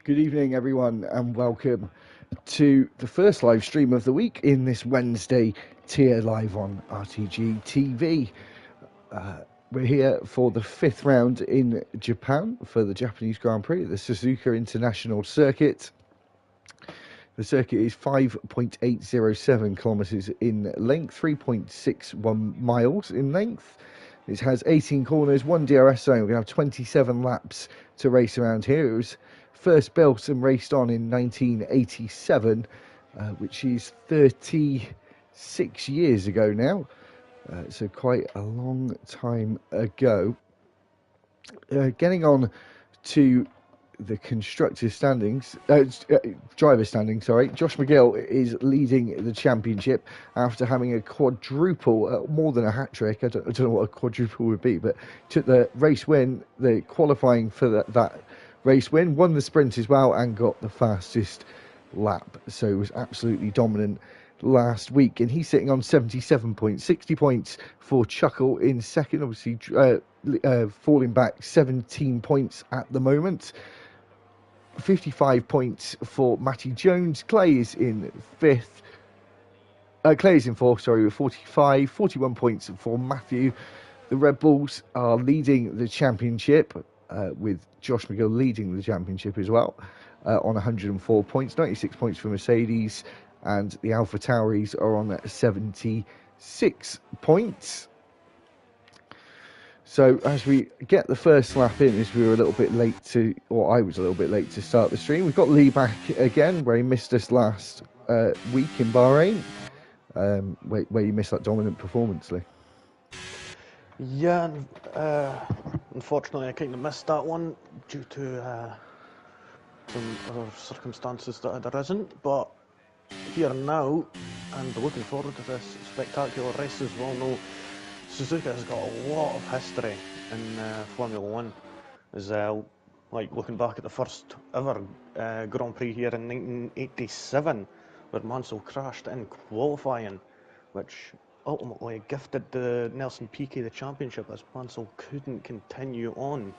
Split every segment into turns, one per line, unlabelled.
Good evening, everyone, and welcome to the first live stream of the week in this Wednesday tier live on RTG TV. We're here for the fifth round in Japan for the Japanese Grand Prix, the Suzuka International Circuit. The circuit is 5.807 kilometres in length, 3.61 miles in length. It has 18 corners, one DRS zone. We have 27 laps to race around here. It was first built and raced on in 1987, which is 36 years ago now. So quite a long time ago. Getting on to the constructors standings, driver standings, sorry. Josh McGill is leading the championship after having a quadruple, more than a hat trick. I don't know what a quadruple would be, but took the race win, the qualifying for that race win, won the sprint as well, and got the fastest lap. So it was absolutely dominant last week, and he's sitting on 77 points, 60 points for Chuckle in second, obviously falling back 17 points at the moment. 55 points for Matty Jones. Clay is in fifth. Clay is in fourth, sorry, with 45. 41 points for Matthew. The Red Bulls are leading the championship, with Josh McGill leading the championship as well, on 104 points. 96 points for Mercedes, and the Alpha Tauris are on 76 points. So as we get the first lap in, as we were a little bit late to, or I was a little bit late to start the stream, we've got Lee back again, where he missed us last week in Bahrain, where you missed that dominant performance, Lee.
Yeah, unfortunately I kind of missed that one due to some other circumstances that had arisen, but here now, and looking forward to this spectacular race. As well know, Suzuka has got a lot of history in Formula 1, as like looking back at the first ever Grand Prix here in 1987, where Mansell crashed in qualifying, which ultimately gifted the Nelson Piquet the championship, as Mansell couldn't continue on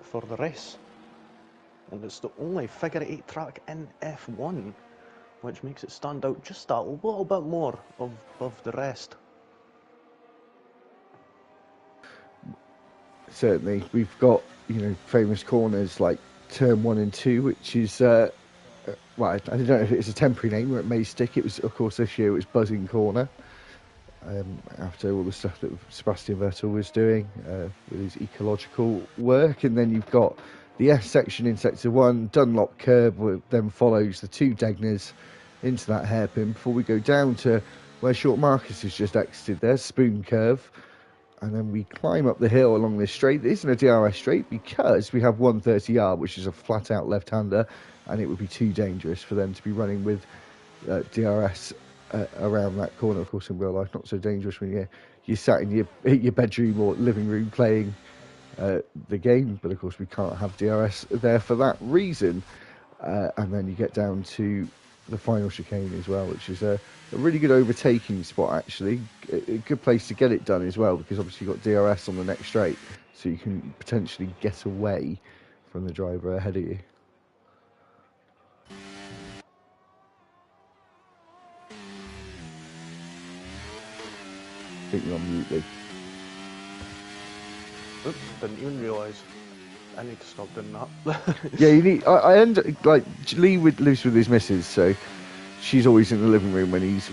for the race. And it's the only figure 8 track in F1, which makes it stand out just a little bit more above the rest.
Certainly, we've got, famous corners like turn 1 and 2, which is well, I don't know if it's a temporary name or it may stick. It was, of course, this year it was Buzzing Corner, after all the stuff that Sebastian Vettel was doing with his ecological work. And then you've got the S section in sector 1, Dunlop curve, then follows the two Degners into that hairpin before we go down to where Short Marcus has just exited there, Spoon curve. And then we climb up the hill along this straight. It isn't a DRS straight because we have 130R, which is a flat-out left-hander, and it would be too dangerous for them to be running with DRS around that corner. Of course, in real life, not so dangerous when you're sat in your bedroom or living room playing the game. But of course, we can't have DRS there for that reason. And then you get down to the final chicane as well, which is a really good overtaking spot, actually. A good place to get it done as well, because obviously you've got DRS on the next straight, so you can potentially get away from the driver ahead of you. I think you're on mute, Lee.
Oops, didn't even realise. I need to stop doing that.
Yeah, you need. I end like Lee lives with his missus, so she's always in the living room when he's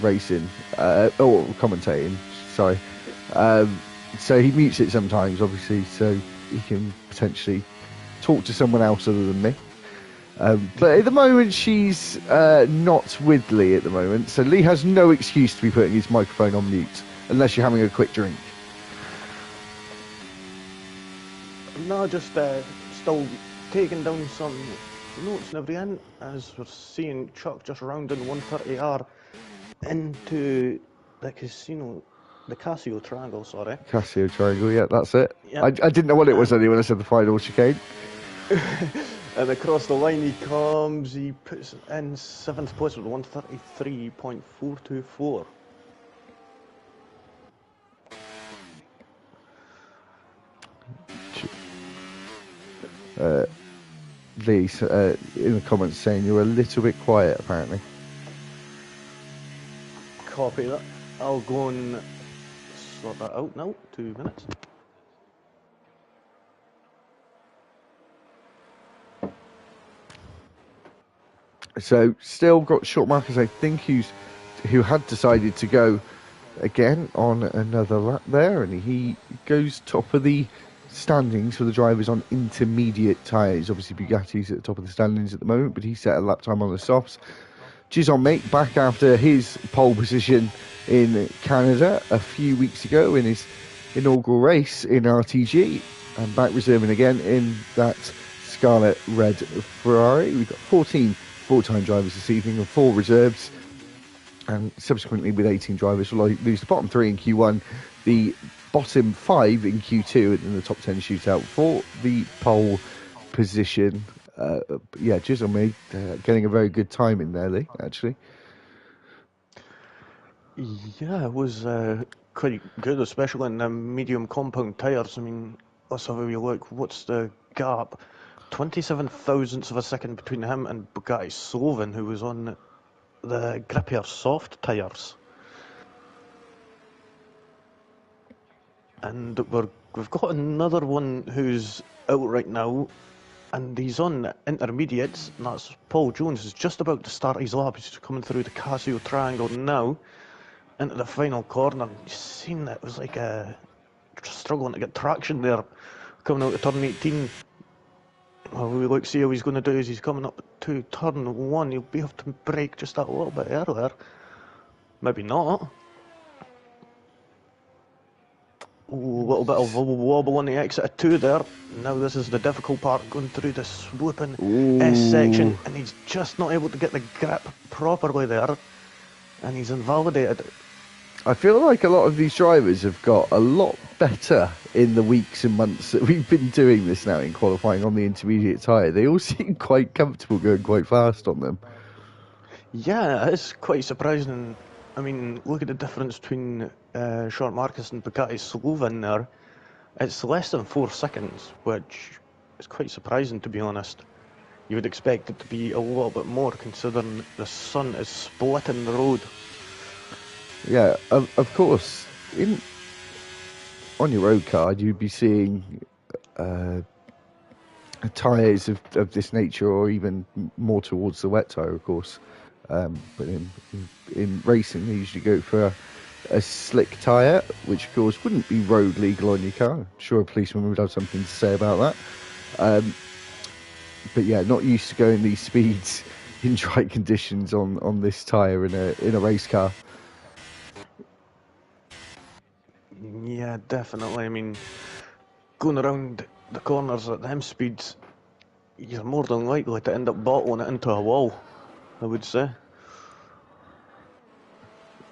racing or commentating. Sorry, so he mutes it sometimes, obviously, so he can potentially talk to someone else other than me. But at the moment, she's not with Lee at the moment, so Lee has no excuse to be putting his microphone on mute unless you're having a quick drink.
No, just still taking down some notes and everything, as we're seeing Chuck just rounding 130R into the casino, the Casio Triangle, sorry.
Casio Triangle, yeah, that's it.
Yep.
I didn't know what it was only when I said the final chicane.
And across the line he comes, he puts in 7th place with 133.424.
Lee, in the comments saying you're a little bit quiet, apparently.
Copy that. I'll go and sort that out now. 2 minutes.
So still got short markers, I think, who had decided to go again on another lap there, and he goes top of the standings for the drivers on intermediate tyres. Obviously Bugatti's at the top of the standings at the moment, but he set a lap time on the softs. Gizon Mate back after his pole position in Canada a few weeks ago in his inaugural race in RTG, and back reserving again in that scarlet red Ferrari. We've got 14 full-time drivers this evening and 4 reserves, and subsequently with 18 drivers we'll lose the bottom 3 in Q1, the bottom 5 in Q2, and then the top 10 shootout for the pole position. Gizon Mate getting a very good time in there, Lee, actually.
Yeah, it was quite good, especially in the medium compound tyres. I mean, let's have a wee look. What's the gap? 27 thousandths of a second between him and Bugatti Sloven, who was on the grippier soft tyres. And we've got another one who's out right now, and he's on intermediates, and that's Paul Jones, who's just about to start his lap. He's coming through the Casio Triangle now into the final corner. You seen that? It was like struggling to get traction there coming out of turn 18. Well, we look, see how he's going to do as he's coming up to turn 1. He'll be able to brake just that little bit earlier. Maybe not. Ooh, a little bit of wobble on the exit of 2 there. Now this is the difficult part, going through the swooping S section, and he's just not able to get the grip properly there, and he's invalidated.
I feel like a lot of these drivers have got a lot better in the weeks and months that we've been doing this now in qualifying on the intermediate tyre. They all seem quite comfortable going quite fast on them.
Yeah, it's quite surprising. I mean, look at the difference between Short Marcus and Bugatti Sloven there. It's less than 4 seconds, which is quite surprising, to be honest. You would expect it to be a little bit more, considering the sun is splitting the road.
Yeah, of course. On your road card, you'd be seeing tyres of this nature, or even more towards the wet tyre, of course. But in racing, they usually go for a slick tyre, which of course wouldn't be road legal on your car. I'm sure a policeman would have something to say about that. But yeah, not used to going these speeds in dry conditions on this tyre in a race car.
Yeah, definitely. I mean, going around the corners at them speeds, you're more than likely to end up bottling it into a wall, I would say.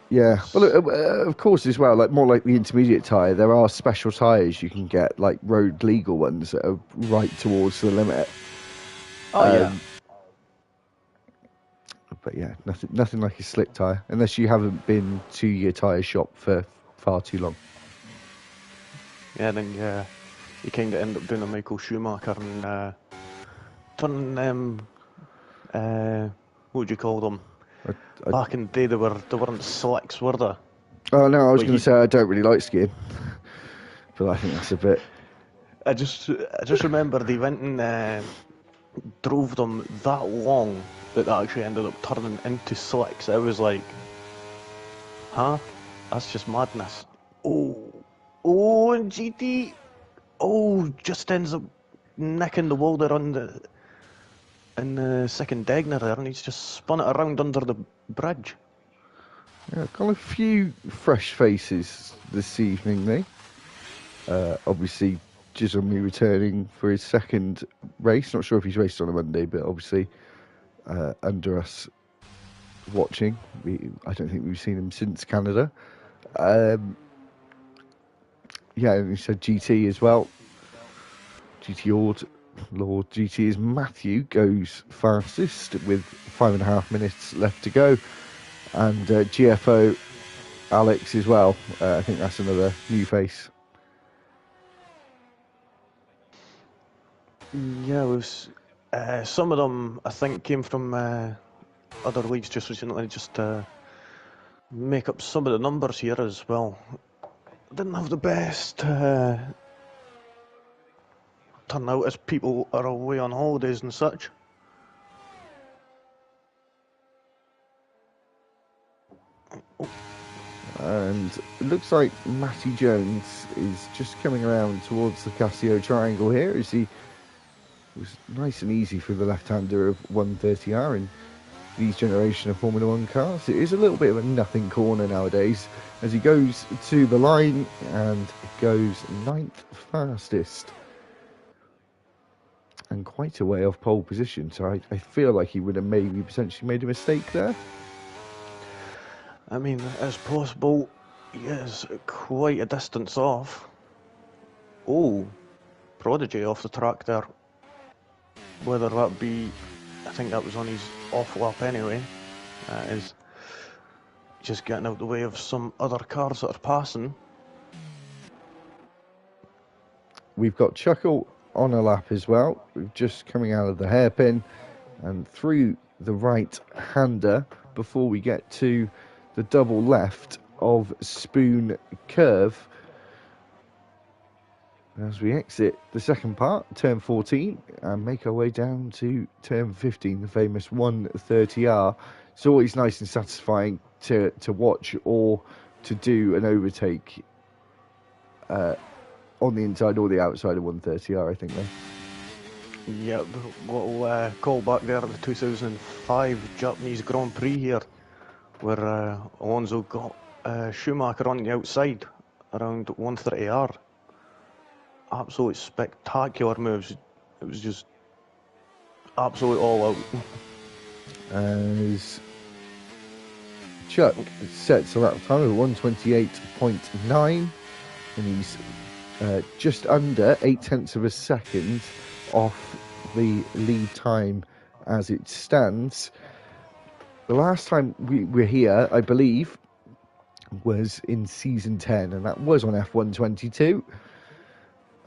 Yeah, well, of course as well, like more like the intermediate tyre, there are special tyres you can get, like road legal ones that are right towards the limit.
Yeah.
But yeah, nothing like a slick tyre, unless you haven't been to your tyre shop for far too long.
Yeah, then you kind of end up doing a Michael Schumacher and turning them, what would you call them? Back in the day, they weren't slicks, were they?
Oh no, I was going to say I don't really like skiing, but I think that's a bit.
I just remember they went and drove them that long that they actually ended up turning into slicks. I was like, huh? That's just madness. And GT, just ends up nicking the wall there in the second Degner there, and he's just spun it around under the bridge.
Yeah, got a few fresh faces this evening, Lee. Obviously, Gizon returning for his second race. Not sure if he's raced on a Monday, but obviously under us watching. I don't think we've seen him since Canada. Yeah, and he said GT as well. GT Lord GT is Matthew goes fastest with 5.5 minutes left to go, and GFO Alex as well. I think that's another new face.
Yeah, Some of them, I think, came from other leagues just recently, just to make up some of the numbers here as well. Didn't have the best turnout as people are away on holidays and such.
And it looks like Matty Jones is just coming around towards the Casio triangle here as he was nice and easy for the left-hander of 130R in these generation of Formula 1 cars. It is a little bit of a nothing corner nowadays as he goes to the line and goes 9th fastest and quite a way off pole position, so I feel like he would have maybe potentially made a mistake there.
I mean, it's possible he is quite a distance off. Oh, Prodigy off the track there. Whether that be, I think that was on his off lap anyway, is just getting out the way of some other cars that are passing.
We've got Chuckle on a lap as well. We're just coming out of the hairpin and through the right-hander before we get to the double left of Spoon Curve. As we exit the second part, turn 14, and make our way down to turn 15, the famous 130R. It's always nice and satisfying to watch or to do an overtake on the inside or the outside of 130R, I think, though.
Yeah, little call back there at the 2005 Japanese Grand Prix here, where Alonso got Schumacher on the outside around 130R. Absolutely spectacular moves. It was just absolutely all out.
As Chuck sets a lap time of 128.9, and he's just under 0.8 of a second off the lead time as it stands. The last time we were here, I believe, was in season 10, and that was on F122.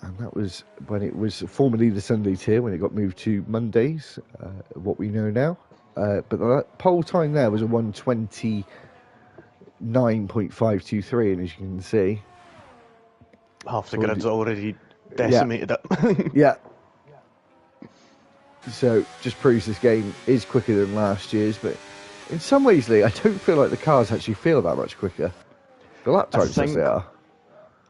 And that was when it was formerly the Sunday tier, when it got moved to Mondays, what we know now. But the pole time there was a 129.523, and as you can see,
half the grid's already decimated it.
Yeah. So just proves this game is quicker than last year's, but in some ways, Lee, I don't feel like the cars actually feel that much quicker. The lap times says they are.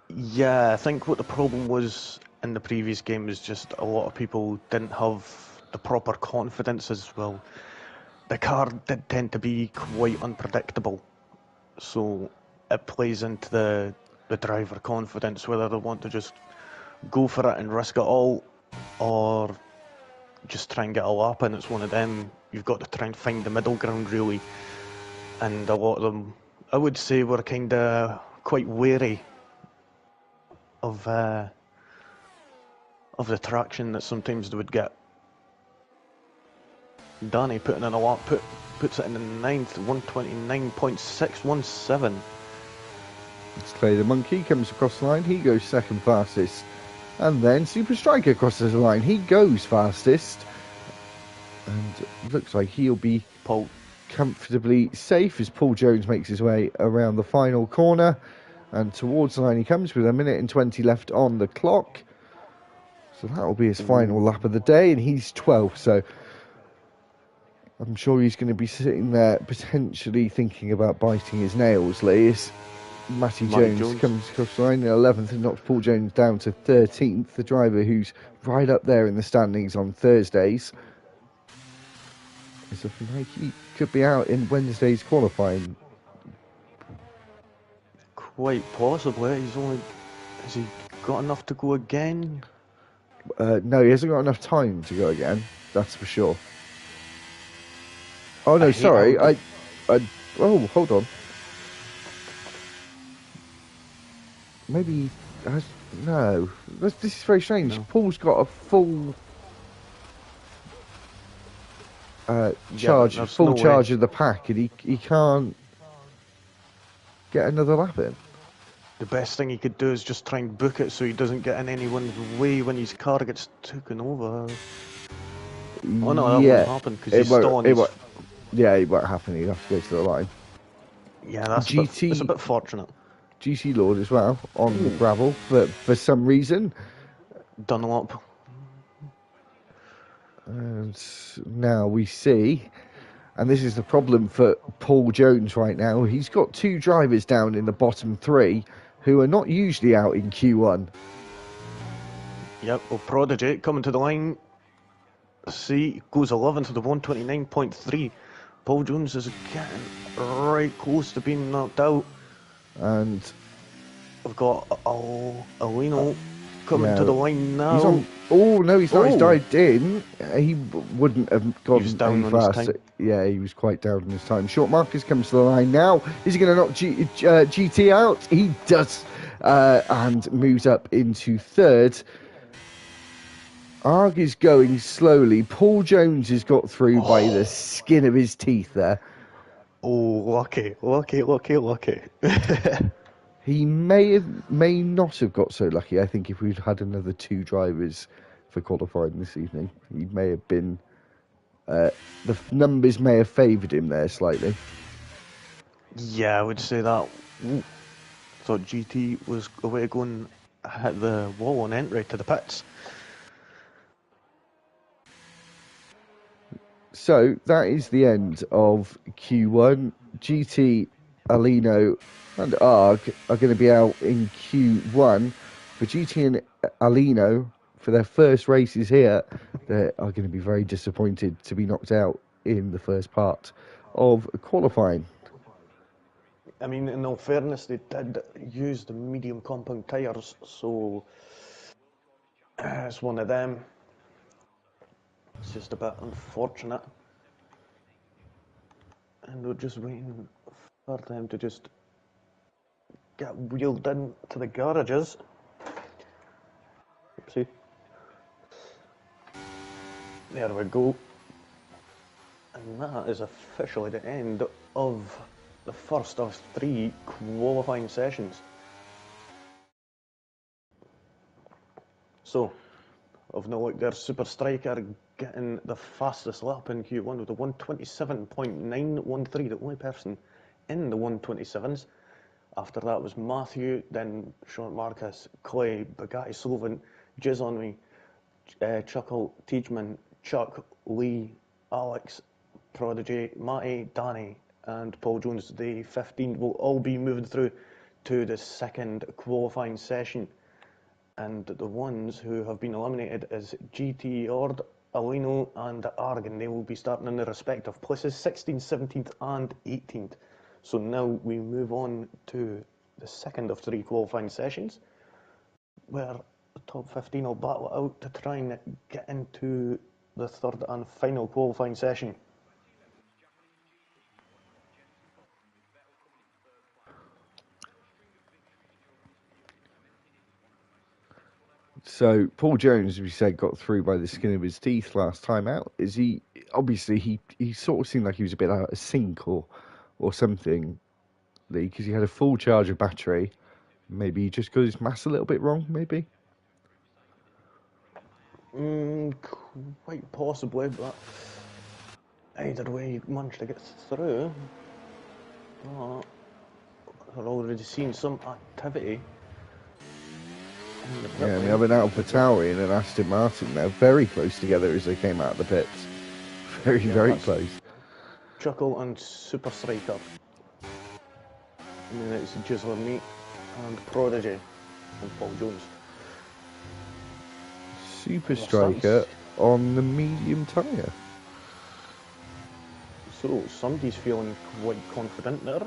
Yeah, I think what the problem was in the previous game is just a lot of people didn't have the proper confidence as well. The car did tend to be quite unpredictable, so it plays into the driver confidence, whether they want to just go for it and risk it all, or just try and get a lap in. It's one of them. You've got to try and find the middle ground, really. And a lot of them, I would say, were kind of quite wary of the traction that sometimes they would get. Danny putting in a lap, puts it in the 9th, 129.617.
Let's play the monkey, comes across the line, he goes second fastest. And then Super Striker crosses the line, he goes fastest. And looks like he'll be comfortably safe as Paul Jones makes his way around the final corner. And towards the line he comes with 1:20 left on the clock. So that will be his final lap of the day, and he's 12th. So I'm sure he's going to be sitting there potentially thinking about biting his nails, Lee. As Matty Jones comes across the line in 11th and knocks Paul Jones down to 13th, the driver who's right up there in the standings on Thursdays. It's looking like he could be out in Wednesday's qualifying.
Quite possibly. Has he got enough to go again?
No, he hasn't got enough time to go again, that's for sure. Oh no, sorry, oh, hold on. Maybe, no, this is very strange. No. Paul's got a full charge, charge of the pack, and he can't get another lap in.
The best thing he could do is just try and book it so he doesn't get in anyone's way when his car gets taken over. Oh no, that won't
Yeah,
happen because
it
he's still
won't.
on
It
his.
won't. Yeah, it won't happen. You have to go to the line.
Yeah, that's it's a
GT
bit fortunate.
GC Lord as well on the
Ooh.
gravel, but for some reason,
Dunlop.
and now we see, and this is the problem for Paul Jones right now. He's got two drivers down in the bottom three who are not usually out in Q1.
Yep, well, Prodigy coming to the line. See, goes 11 to the 129.3. Paul Jones is getting right close to being knocked out.
And
We've got Alino coming
yeah,
to the line now.
he's on. Oh no, he's not. He's
Oh.
dived in. He wouldn't have gone
was down
any
on his
faster.
time.
Yeah, he was quite down on his time. Short Marcus comes to the line now. Is he going to knock GT out? He does, and moves up into third. Arg is going slowly. Paul Jones has got through by the skin of his teeth there.
Oh, lucky.
He may not have got so lucky. I think if we'd had another two drivers for qualifying this evening, he may have been. The numbers may have favoured him there slightly.
Yeah, I would say that. Ooh. Thought GT was away going hit the wall on entry to the pits.
So that is the end of Q1. GT, Alino, and ARG are going to be out in Q1. For GT and Alino, for their first races here, they are going to be very disappointed to be knocked out in the first part of qualifying.
I mean, in all fairness, they did use the medium compound tyres, so it's one of them. It's just a bit unfortunate. And we're just waiting for them to just get wheeled in to the garages. Oopsie. There we go. And that is officially the end of the first of 3 qualifying sessions. So, of no luck there, Super Striker getting the fastest lap in Q1 with a 127.913, the only person in the 127s. After that was Matthew, then Short Marcus, Clay, Bugatti Slovan, Jizz on Me, Chuckle, Teachman, Chuck, Lee, Alex, Prodigy, Matty, Danny, and Paul Jones. The 15 will all be moving through to the second qualifying session. And the ones who have been eliminated is GT Ord, Alino, and Argan. They will be starting in their respective places, 16th, 17th, and 18th. So now we move on to the second of 3 qualifying sessions, where the top 15 will battle it out to try and get into the third and final qualifying session.
So Paul Jones, as we said, got through by the skin of his teeth last time out. Is he? Obviously, he sort of seemed like he was a bit out of sync or something, Lee, because he had a full charge of battery. Maybe he just got his mass a little bit wrong. Maybe.
Quite possibly, but either way, he managed to get through. But I've already seen some activity.
Yeah, we have an AlphaTauri and an Aston Martin now, very close together as they came out of the pits. Very close.
Chuckle and Super Striker. And then it's Jizzler Meat and Prodigy and Paul Jones.
Super Striker on the medium tyre.
So somebody's feeling quite confident there.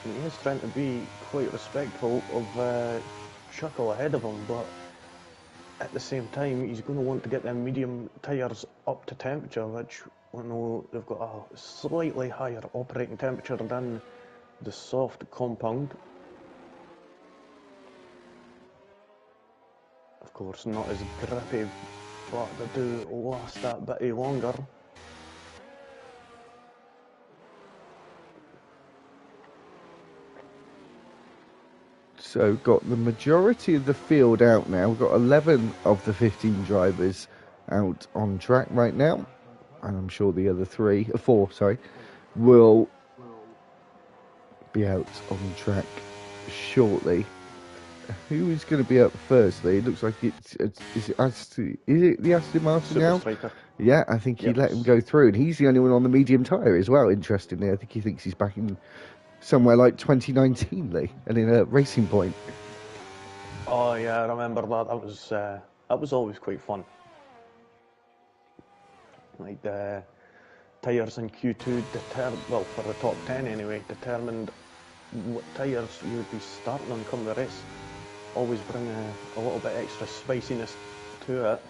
And he is trying to be quite respectful of Chuckle ahead of him, but at the same time he's going to want to get them medium tyres up to temperature, which we know they've got a slightly higher operating temperature than the soft compound. Of course, not as grippy, but they do last that bit longer.
So got the majority of the field out now. We've got 11 of the 15 drivers out on track right now, and I'm sure the other four, will be out on track shortly. Who is going to be up first? It looks like is it the Aston Martin
Super
now?
Striker.
Yeah, I think he let him go through, and he's the only one on the medium tyre as well. Interestingly, I think he thinks he's back in somewhere like 2019, Lee, and in a Racing Point.
Oh yeah, I remember that. That was always quite fun. Like the tyres in Q2 for the top 10 anyway, determined what tyres you would be starting on come the race. Always bring a little bit extra spiciness to it.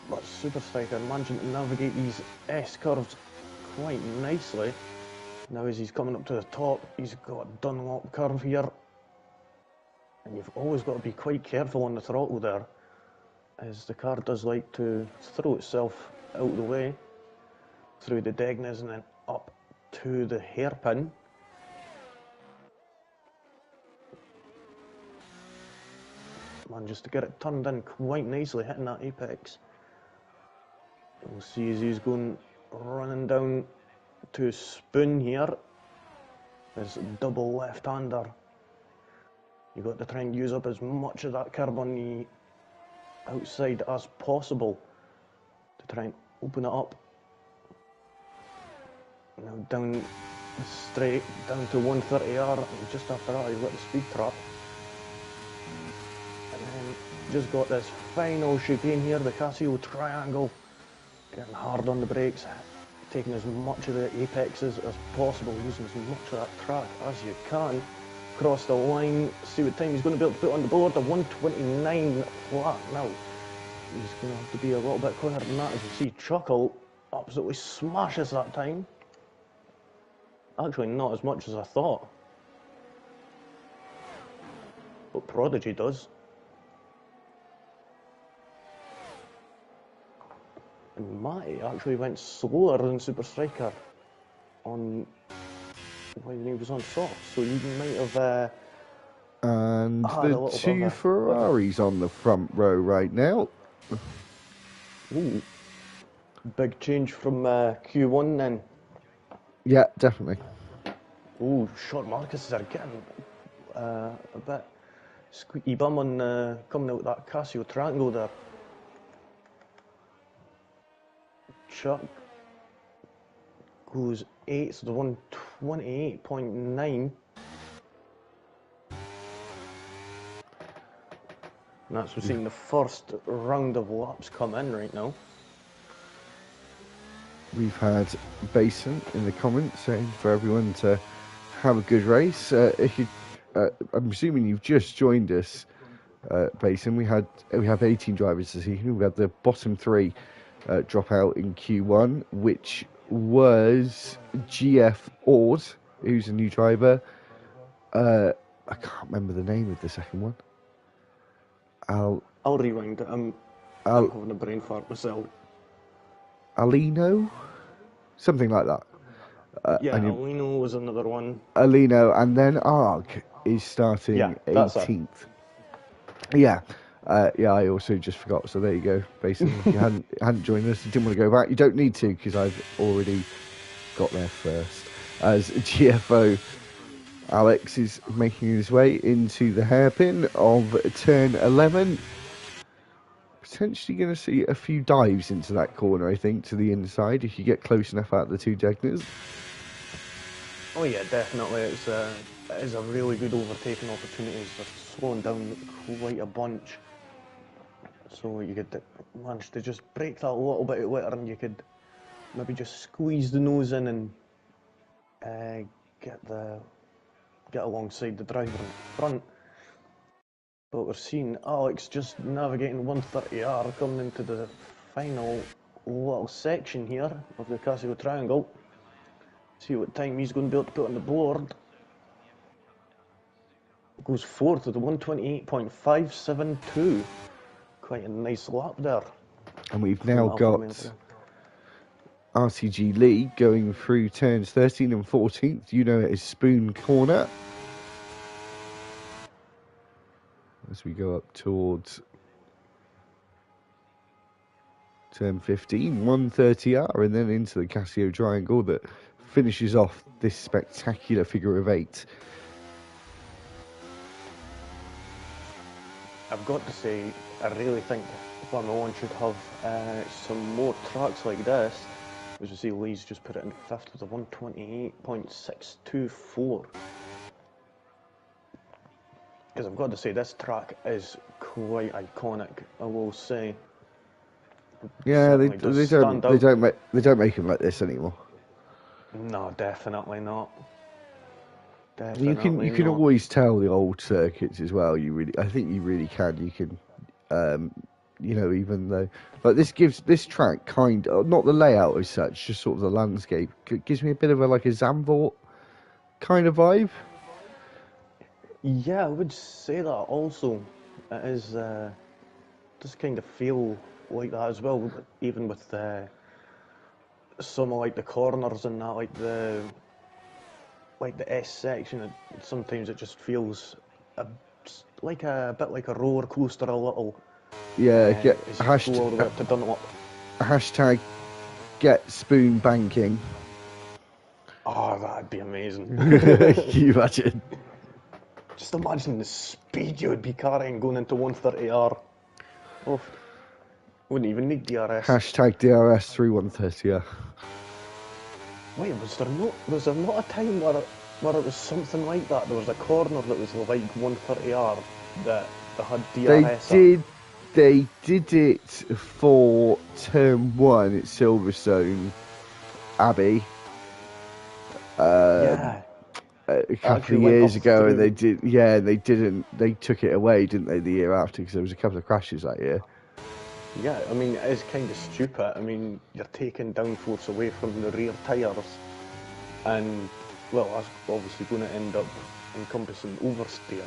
But Super Striker managing to navigate these S curves quite nicely. Now as he's coming up to the top, he's got a Dunlop curve here. And you've always got to be quite careful on the throttle there, as the car does like to throw itself out of the way through the Degnas and then up to the hairpin. Manages to get it turned in quite nicely, hitting that apex. We'll see as he's running down to Spoon here. This double left-hander. You've got to try and use up as much of that curb on the outside as possible to try and open it up. Now down straight, down to 130R, and just after that you've got the speed trap. And then just got this final chicane here, the Casio triangle, getting hard on the brakes, taking as much of the apexes as possible, using as much of that track as you can. Cross the line, see what time he's going to be able to put on the board, a 129 flat now. He's going to have to be a little bit quicker than that, as you see Chuckle absolutely smashes that time. Actually not as much as I thought, but Prodigy does. And Matty actually went slower than Super Striker when he was on soft, so he might have
and the two Ferraris on the front row right now.
Ooh, big change from Q1 then.
Yeah, definitely.
Ooh, short Marcus are getting a bit squeaky bum on coming out with that Casio triangle there. Chuck goes 8th, the 128.9. And that's we're seeing the first round of laps come in right now.
We've had Basin in the comments saying for everyone to have a good race. If you, I'm assuming you've just joined us, Basin. We have 18 drivers this evening. We had the bottom three drop out in Q1, which was GF Ord, who's a new driver. I can't remember the name of the second one.
I'll rewind it. I'm having a brain fart myself.
Alino? Something like that.
Alino was another one.
Alino, and then Arg is starting 18th. Yeah. I also just forgot, so there you go. Basically, if you hadn't joined us, you didn't want to go back, you don't need to, because I've already got there first. As GFO Alex is making his way into the hairpin of turn 11. Potentially going to see a few dives into that corner, I think, to the inside, if you get close enough out of the two Degnas.
Oh yeah, definitely. It is a really good overtaking opportunity. They're slowing down quite a bunch. So you could manage to just break that a little bit later, and you could maybe just squeeze the nose in and get alongside the driver in front. But we're seeing Alex just navigating 130R coming into the final little section here of the Casio triangle. See what time he's going to be able to put on the board. Goes fourth with a 128.572. Quite a nice lap there.
And we've now got RTG Lee going through turns 13 and 14th. You know it is Spoon Corner. as we go up towards turn 15, 130R, and then into the Casio Triangle that finishes off this spectacular figure of 8.
I've got to say, I really think Formula 1 should have some more tracks like this. As you see, Lee's just put it in 5th with a 128.624. Because I've got to say, this track is quite iconic, I will say.
Yeah, they don't make them like this anymore.
No, definitely not.
You can always tell the old circuits as well. I think you really can. You can, even though like this track kind of not the layout as such, just sort of the landscape gives me a bit of a Zandvoort kind of vibe.
Yeah, I would say that also. It is does kind of feel like that as well, even with some of the corners and that, like the S section. Sometimes it just feels a bit like a roller coaster, a little.
Yeah,
as you go all the way up to Dunlop.
Hashtag get spoon banking.
Oh, that'd be amazing.
Can you imagine?
Just imagine the speed you would be carrying going into 130R. Oh, wouldn't even need DRS.
Hashtag DRS through 130R.
Wait, was there not a time where it was something like that? There was a corner that was like 130R that had DRS.
They did it for turn 1 at Silverstone Abbey.
Yeah.
A couple of years ago, and they took it away, didn't they, the year after, because there was a couple of crashes that year.
Yeah, I mean, it is kind of stupid. I mean, you're taking downforce away from the rear tyres, and, well, that's obviously going to end up encompassing oversteer.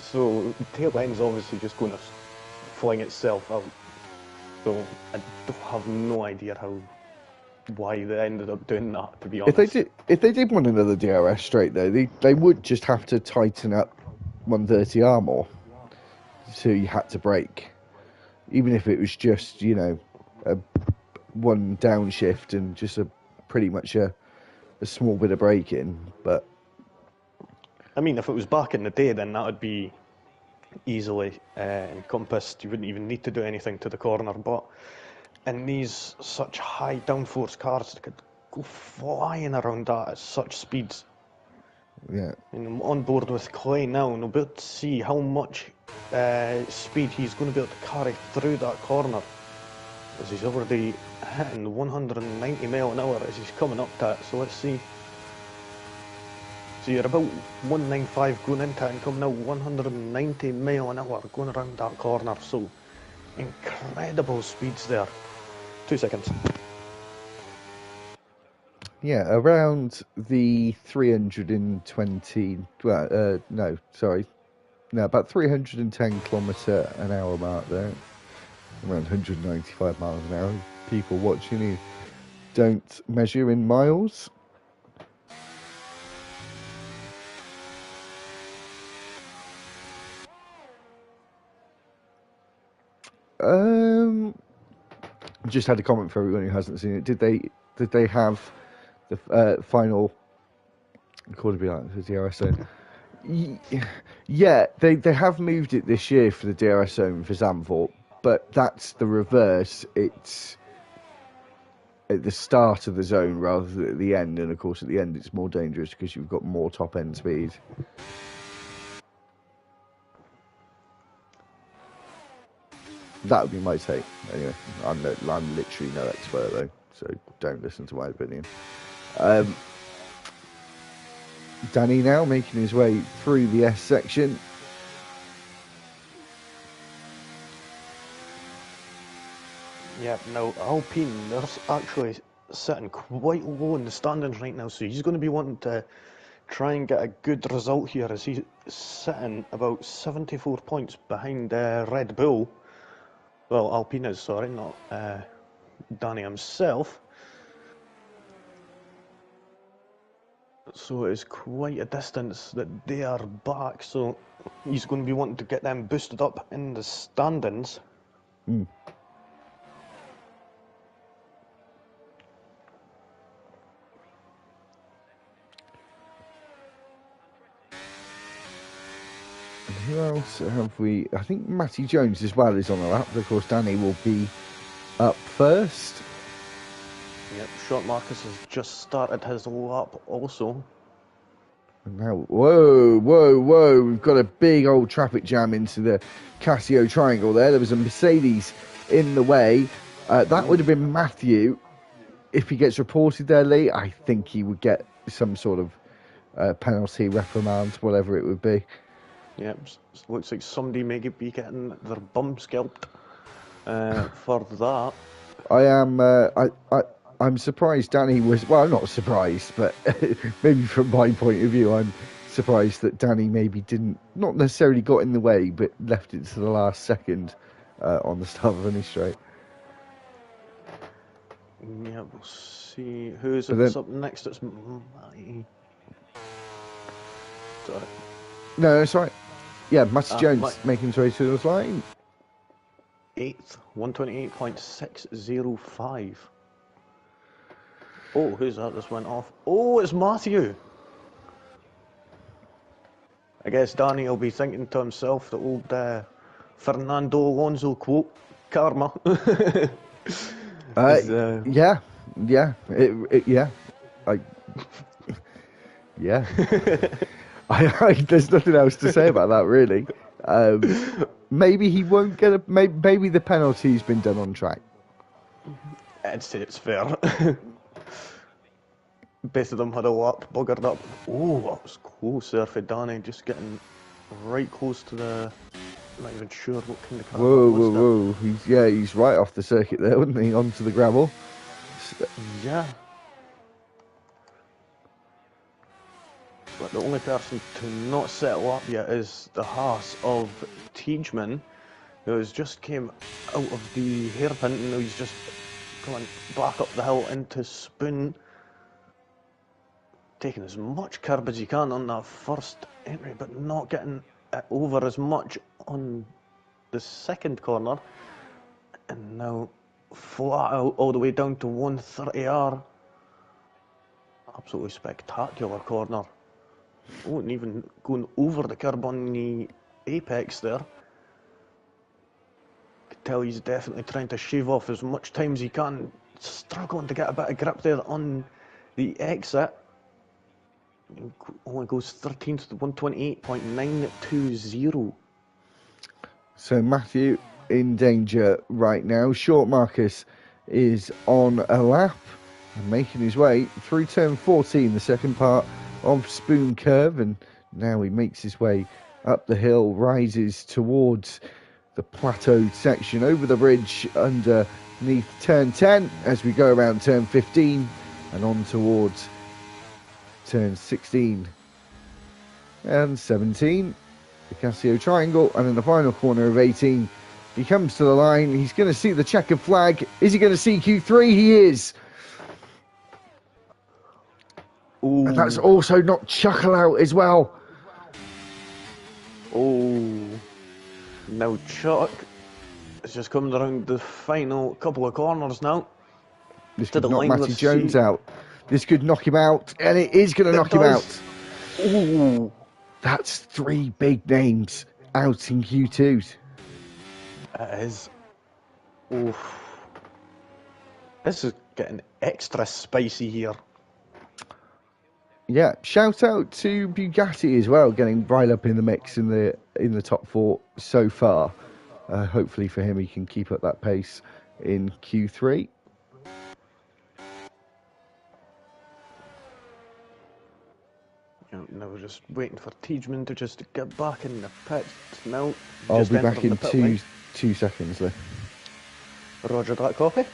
So, the tail end's obviously just going to fling itself out. So, I have no idea why they ended up doing that, to be honest.
If they did want another DRS straight, though, they would just have to tighten up 130R more, so you had to brake. Even if it was just, a one downshift and just pretty much a small bit of braking. But
I mean, if it was back in the day, then that would be easily encompassed. You wouldn't even need to do anything to the corner. But in these such high downforce cars, they could go flying around that at such speeds.
Yeah.
And I'm on board with Clay now, and we'll be able to see how much speed he's going to be able to carry through that corner, as he's already hitting 190 mile an hour as he's coming up to it. So let's see. So you're about 195 going into it and coming out 190 mile an hour going around that corner. So incredible speeds there. 2 seconds.
Yeah, around the 320. About 310 kilometre an hour mark there. Around 195 miles an hour. People watching who don't measure in miles. Just had a comment for everyone who hasn't seen it. Did they have the final quarter be like the DRS zone? Yeah, they have moved it this year for the DRS zone for Zandvoort, but that's the reverse. It's at the start of the zone rather than at the end, and of course at the end it's more dangerous because you've got more top end speed. That would be my take. Anyway, I'm literally no expert though, so don't listen to my opinion. Danny now making his way through the S section.
Yeah, now Alpine, they're actually sitting quite low in the standings right now, so he's going to be wanting to try and get a good result here, as he's sitting about 74 points behind Red Bull. Well, Alpine is, sorry, not Danny himself. So it's quite a distance that they are back, so he's going to be wanting to get them boosted up in the standings.
Mm. And who else have we? I think Matty Jones as well is on the lap. But of course, Danny will be up first.
Yep, Short Marcus has just started his lap also.
And now, whoa, we've got a big old traffic jam into the Casio triangle there. There was a Mercedes in the way. That would have been Matthew. If he gets reported there, Lee, I think he would get some sort of penalty, reprimand, whatever it would be.
Yep, looks like somebody may be getting their bum scalped for that.
I'm surprised Danny was, well, I'm not surprised, but maybe from my point of view, I'm surprised that Danny maybe not necessarily got in the way, but left it to the last second on the start of any straight.
Yeah, we'll see who's up next. It's Matty. Sorry.
No, that's right. Yeah, Matty Jones making his way to the line.
8th, 128.605. Oh, who's that? This went off. Oh, it's Matthew. I guess Danny will be thinking to himself the old Fernando Alonso quote, karma.
Yeah. Yeah. There's nothing else to say about that, really. Maybe he won't get maybe the penalty's been done on track.
I'd say it's fair. Both of them had a lap, buggered up. Oh, that was close there for Danny, just getting right close to the... I'm not even sure what kind of car
Whoa. He's right off the circuit there, wasn't he? Onto the gravel.
Yeah. But the only person to not settle up yet is the Haas of Tiedemann, who has just came out of the hairpin and he's just going back up the hill into Spoon, taking as much curb as he can on that first entry, but not getting it over as much on the second corner. And now flat out all the way down to 130R. Absolutely spectacular corner. Oh, and even going over the curb on the apex there. Could tell he's definitely trying to shave off as much time as he can. Struggling to get a bit of grip there on the exit. Only goes 13th to 128.920.
So Matthew in danger right now. Short Marcus is on a lap and making his way through turn 14, the second part of Spoon Curve, and now he makes his way up the hill, rises towards the plateaued section over the bridge underneath turn 10 as we go around turn 15 and on towards turn 16 and 17, the Casio triangle, and in the final corner of 18 he comes to the line. He's going to see the checkered flag. Is he going to see Q3? He is.
Ooh.
And that's also not Chuckle Out as well.
Oh, now Chuck has just come around the final couple of corners now.
This could knock Matty Jones out. This could knock him out, and it is going to knock him out.
Ooh.
That's 3 big names out in Q2.
It is. Oof. This is getting extra spicy here.
Yeah, shout out to Bugatti as well, getting right up in the mix in the top 4 so far. Hopefully for him, he can keep up that pace in Q3.
Now we're just waiting for Tiedemann to just get back in the pit. Now,
I'll be back in 2 seconds, Lee.
Roger that, copy.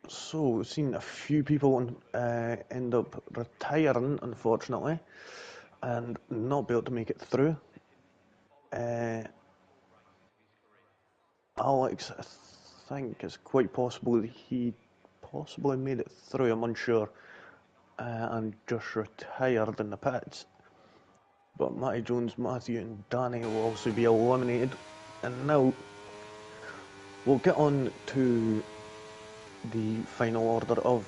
So we've seen a few people end up retiring, unfortunately, and not be able to make it through. Alex, I think it's quite possible that he possibly made it through, I'm unsure, and just retired in the pits. But Matty Jones, Matthew and Danny will also be eliminated. And now we'll get on to the final order of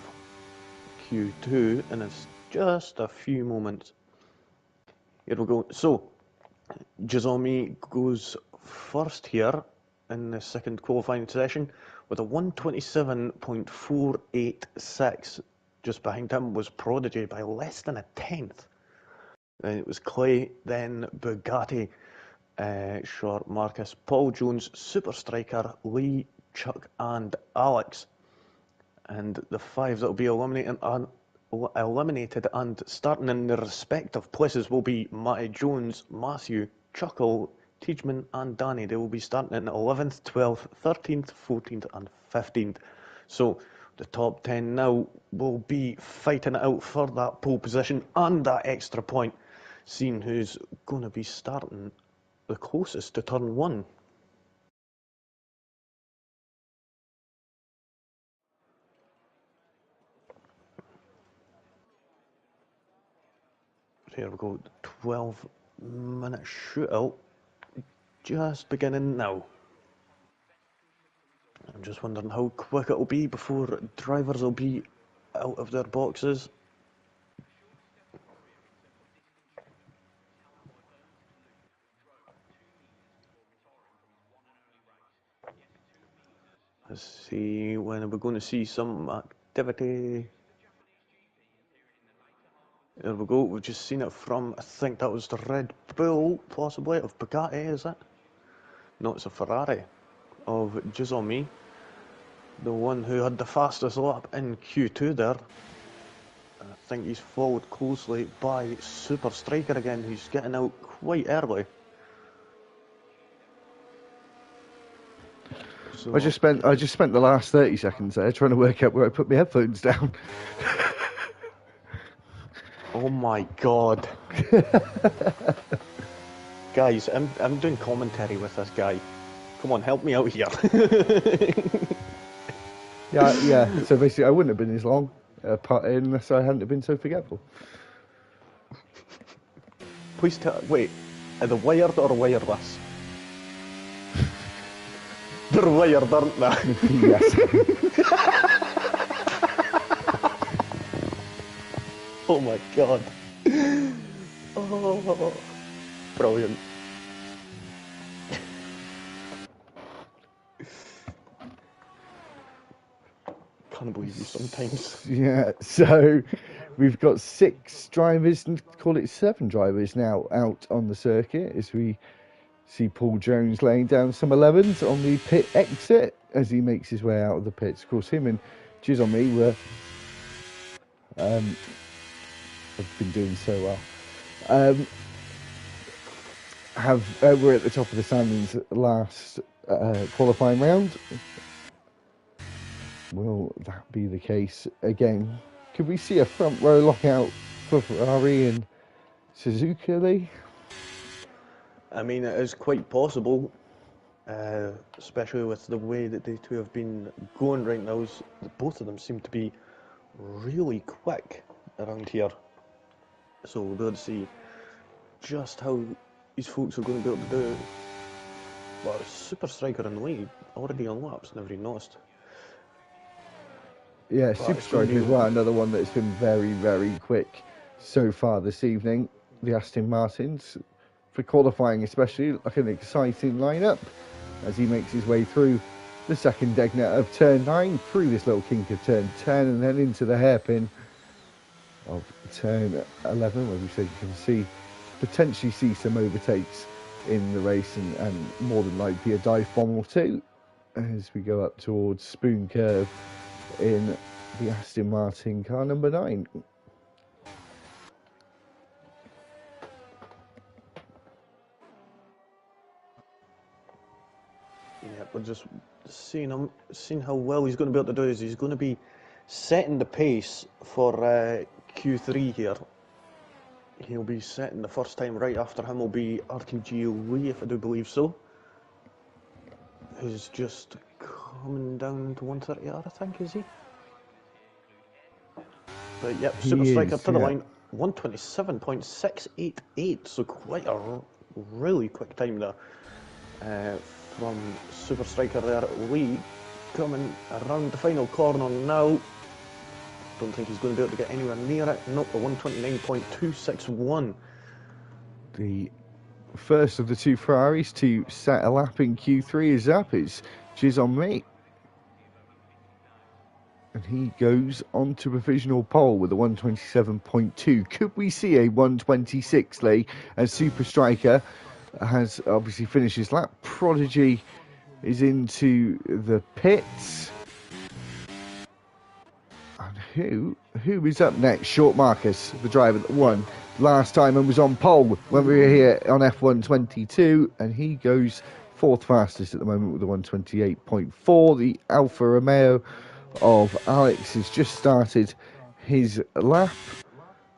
Q2, and it's just a few moments. Here we go. So, Jizomi goes first here in the second qualifying session with a 127.486. Just behind him was Prodigy by less than a tenth. Then it was Clay, then Bugatti, Short Marcus, Paul Jones, Super Striker, Lee, Chuck and Alex. And the five that will be eliminated and starting in their respective places will be Matty Jones, Matthew, Chuckle, Teachman and Danny. They will be starting in 11th, 12th, 13th, 14th and 15th. So the top 10 now will be fighting it out for that pole position and that extra point, seeing who's going to be starting the closest to turn 1. Here we go, 12-minute shootout just beginning now. I'm just wondering how quick it'll be before drivers will be out of their boxes. Let's see, when are we going to see some activity? There we go, we've just seen it from, I think that was the Red Bull, possibly, of Bugatti, is it? No, it's a Ferrari of Jizomi, the one who had the fastest lap in Q2 there. I think he's followed closely by Super Striker again, who's getting out quite early. So
I just spent the last 30 seconds there trying to work out where I put my headphones down.
oh my god. Guys, I'm doing commentary with this guy. Come on, help me out here.
Yeah. So basically, I wouldn't have been as long unless I hadn't been so forgetful.
Please tell. Wait, are they wired or wireless? They're wired, aren't they?
Yes.
Oh my god. Oh, brilliant. Can't believe you sometimes.
Yeah. So we've got 6 drivers, and call it 7 drivers now out on the circuit as we see Paul Jones laying down some 11s on the pit exit as he makes his way out of the pits. Of course, him and Jizomi have been doing so well. We're at the top of the standings last qualifying round. Will that be the case again? Could we see a front row lockout for Ferrari and Suzuki, Lee?
I mean, it is quite possible, especially with the way that they two have been going right now. Both of them seem to be really quick around here. So we'll be able to see just how these folks are going to be able to do. Well, Super Striker and Lee already on laps, never even noticed.
Yeah, Super Striker as well, another one that's been very, very quick so far this evening. The Aston Martins, for qualifying especially, like an exciting lineup as he makes his way through the second decknet of turn 9, through this little kink of turn 10, and then into the hairpin of turn 11, where we said you can potentially see some overtakes in the race, and more than likely a dive bomb or two as we go up towards Spoon Curve in the Aston Martin car number 9.
Yeah, we're just seeing how well he's going to be able to do is he's going to be setting the pace for Q3 here. He'll be setting the first time. Right after him will be RTG Lee, if I do believe so, who's just coming down to 130R, I think, is he? But yep,
He
Super Striker
is,
to the
yeah.
line, 127.688, so quite a really quick time there from Super Striker there. Lee coming around the final corner now. Don't think he's going to be able to get anywhere near it. Nope, a 129.261.
The first of the two Ferraris to set a lap in Q3 is up. It's Jizz on me. And he goes on to provisional pole with a 127.2. Could we see a 126, Lee? As Super Striker has obviously finished his lap. Prodigy is into the pits. And who is up next? Short Marcus, the driver that won last time and was on pole when we were here on F122, and he goes fourth fastest at the moment with a 128.4. The Alfa Romeo of Alex has just started his lap,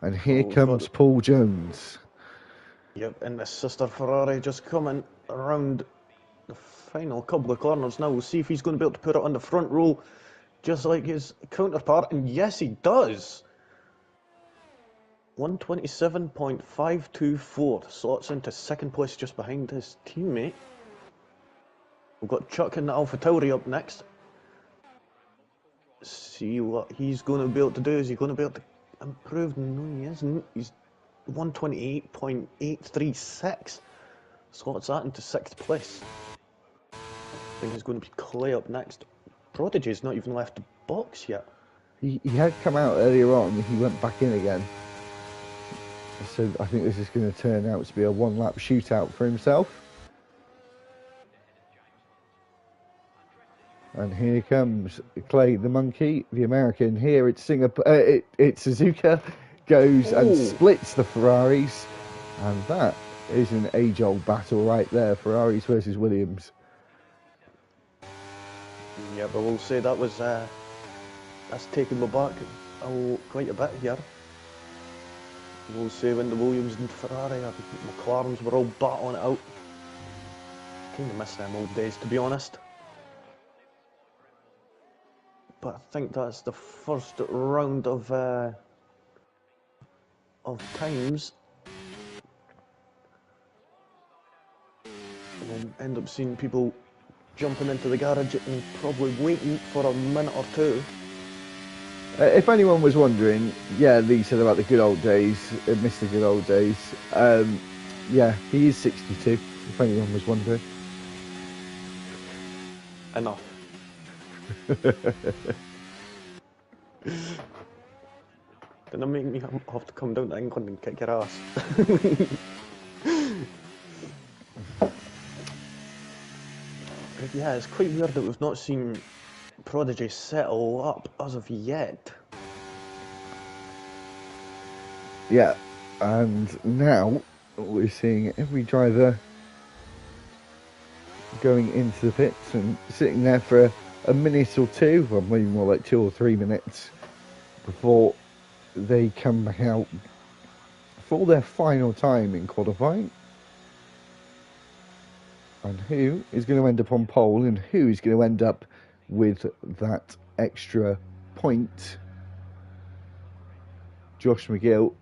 and here comes Paul Jones.
Yep, and the sister Ferrari just coming around the final couple of corners now. We'll see if he's going to be able to put it on the front row just like his counterpart, and yes he does. 127.524, slots into second place just behind his teammate. We've got Chuck in the Alpha Tauri up next. See what he's going to be able to do. Is he going to be able to improve? No, he isn't. He's 128.836. Slots that into sixth place. I think it's going to be Clay up next. Prodigy's not even left the box yet.
He had come out earlier on, and he went back in again. So I think this is going to turn out to be a one-lap shootout for himself. And here comes Clay the Monkey, the American. Here it's Singapore. It's Suzuka goes and splits the Ferraris, and that is an age-old battle right there. Ferraris versus Williams.
Yeah, but we'll say that was that's taken me back quite a bit here. We'll say when the Williams and Ferrari, McLarens were all battling it out. Kind of miss them old days, to be honest. But I think that's the first round of times. We'll end up seeing people jumping into the garage and probably waiting for a minute or two.
If anyone was wondering, yeah, Lee said about the good old days, miss the good old days. Yeah, he is 62, if anyone was wondering.
Enough. Didn't make me have to come down to England and kick your ass. Yeah, it's quite weird that we've not seen Prodigy settle up as of yet.
Yeah, and now we're seeing every driver going into the pits and sitting there for a minute or two, well maybe more like 2 or 3 minutes before they come back out for their final time in qualifying. And who is going to end up on pole, and who is going to end up with that extra point? Josh McGill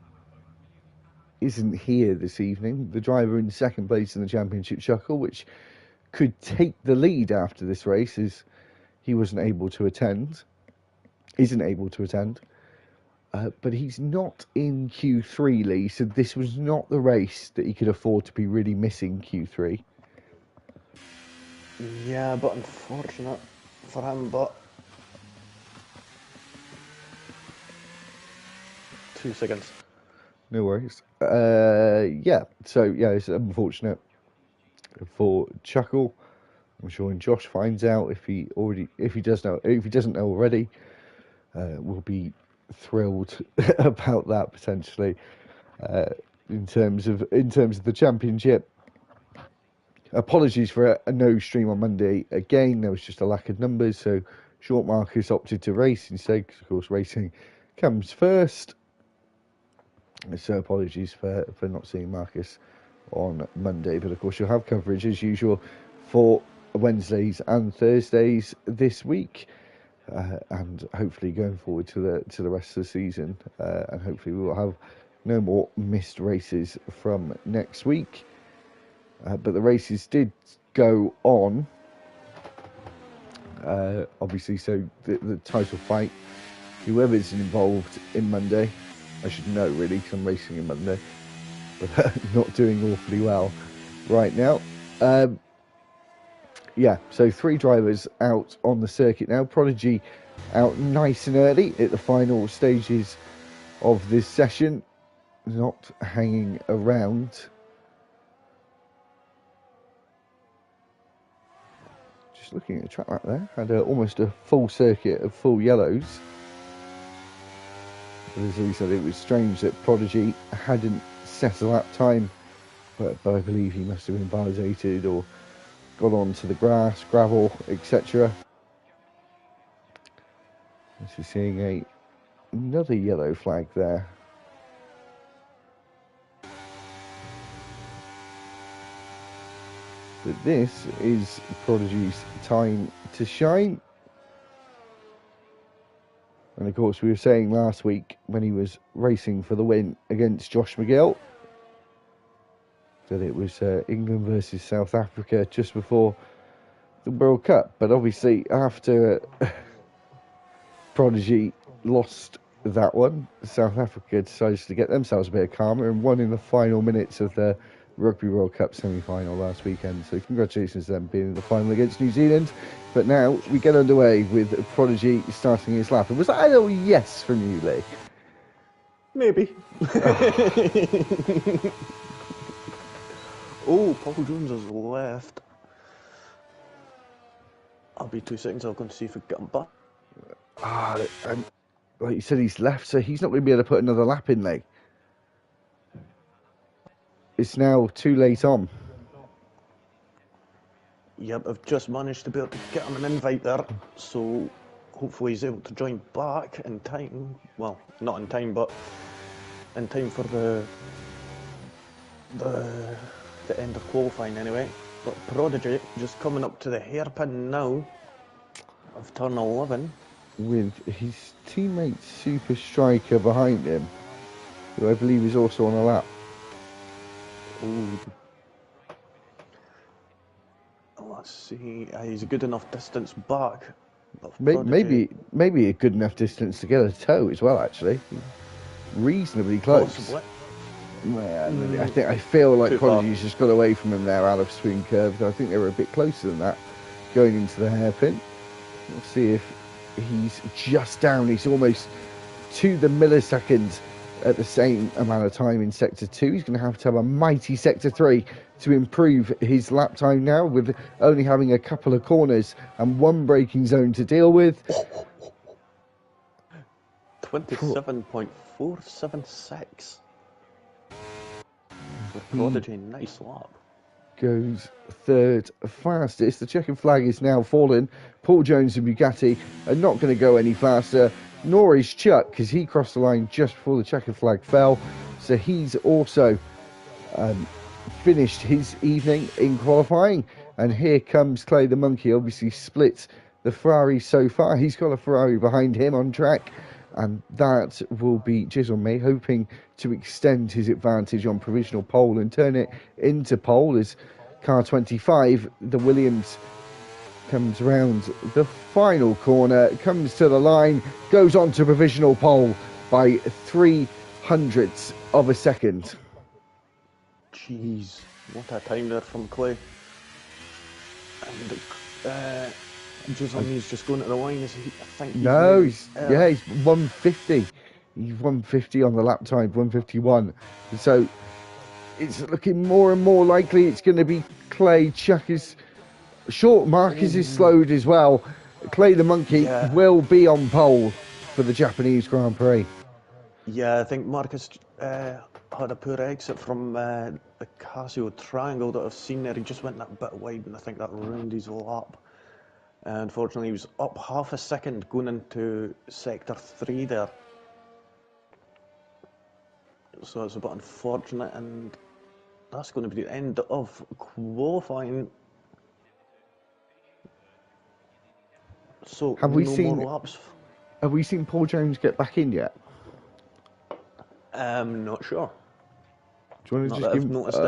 isn't here this evening. The driver in second place in the championship shuffle, which could take the lead after this race, is he isn't able to attend. But he's not in Q3, Lee, so this was not the race that he could afford to be really missing Q3.
Yeah, but unfortunate for him, but 2 seconds.
No worries. Yeah, so yeah, it's unfortunate for Chuckle. I'm sure when Josh finds out, if he doesn't know already, we'll be thrilled about that potentially. In terms of the championship. Apologies for a no stream on Monday. Again, there was just a lack of numbers, so Short Marcus opted to race instead, because of course racing comes first. So apologies for not seeing Marcus on Monday, but of course you'll have coverage as usual for Wednesdays and Thursdays this week, and hopefully going forward to the rest of the season, and hopefully we will have no more missed races from next week. But the races did go on, obviously, so the title fight, whoever's involved in Monday, I should know really because I'm racing in Monday, but not doing awfully well right now. Yeah, so 3 drivers out on the circuit now. Prodigy out nice and early at the final stages of this session, not hanging around. Just looking at the track map there, had almost a full circuit of full yellows. But as we said, it was strange that Prodigy hadn't set a lap time, but I believe he must have been validated or got onto the grass, gravel, etc. This is seeing another yellow flag there. But this is Prodigy's time to shine. And of course, we were saying last week when he was racing for the win against Josh McGill that it was England versus South Africa just before the World Cup. But obviously, after Prodigy lost that one, South Africa decided to get themselves a bit of karma and won in the final minutes of the Rugby World Cup semi-final last weekend. So congratulations to them being in the final against New Zealand. But now we get underway with Prodigy starting his lap. And was that a little yes from you, Lee?
Maybe. Oh, Paul Jones has left. I'll be 2 seconds, I'll go and see if we get him back.
Like you said, he's left, so he's not going to be able to put another lap in, Lee. It's now too late on.
Yep, I've just managed to be able to get him an invite there, so hopefully he's able to join back in time. Well, not in time, but in time for the end of qualifying anyway. But Prodigy just coming up to the hairpin now of turn 11.
With his teammate Super Striker behind him, who I believe is also on a lap.
Ooh. Let's see. He's a good enough distance back.
Maybe a good enough distance to get a toe as well. Actually, reasonably close.
Possibly.
Yeah, I feel like Prodigy's just got away from him there out of swing curve. I think they were a bit closer than that going into the hairpin. We'll see if he's just down. He's almost to the millisecond at the same amount of time in Sector 2. He's going to have a mighty Sector 3 to improve his lap time now, with only having a couple of corners and one braking zone to deal with.
27.476. For Prodigy, nice lap.
Goes third fastest. The checkered flag is now fallen. Paul Jones and Bugatti are not going to go any faster, nor is Chuck, because he crossed the line just before the checkered flag fell. So he's also finished his evening in qualifying. And here comes Clay the Monkey, obviously splits the Ferrari so far. He's got a Ferrari behind him on track, and that will be Jizzle May, hoping to extend his advantage on provisional pole and turn it into pole as car 25, the Williams, comes round the final corner, comes to the line, goes on to provisional pole by 0.03 of a second.
Jeez, what a time there from Clay. And He's just going to the line, is he? I think
he's 150. He's 150 on the lap time, 151. So it's looking more and more likely it's going to be Clay. Chuck is short. Marcus is slowed as well. Clay the Monkey will be on pole for the Japanese Grand Prix.
Yeah, I think Marcus had a poor exit from the Casio triangle that I've seen there. He just went that bit wide, and I think that ruined his lap. Unfortunately, he was up half a second going into Sector 3 there. So it's a bit unfortunate, and that's going to be the end of qualifying. So
Have we
no
seen?
more laps.
Have we seen Paul Jones get back in yet?
Not sure.
Do you want to
Not
just
that
give
I've
him?
noticed any.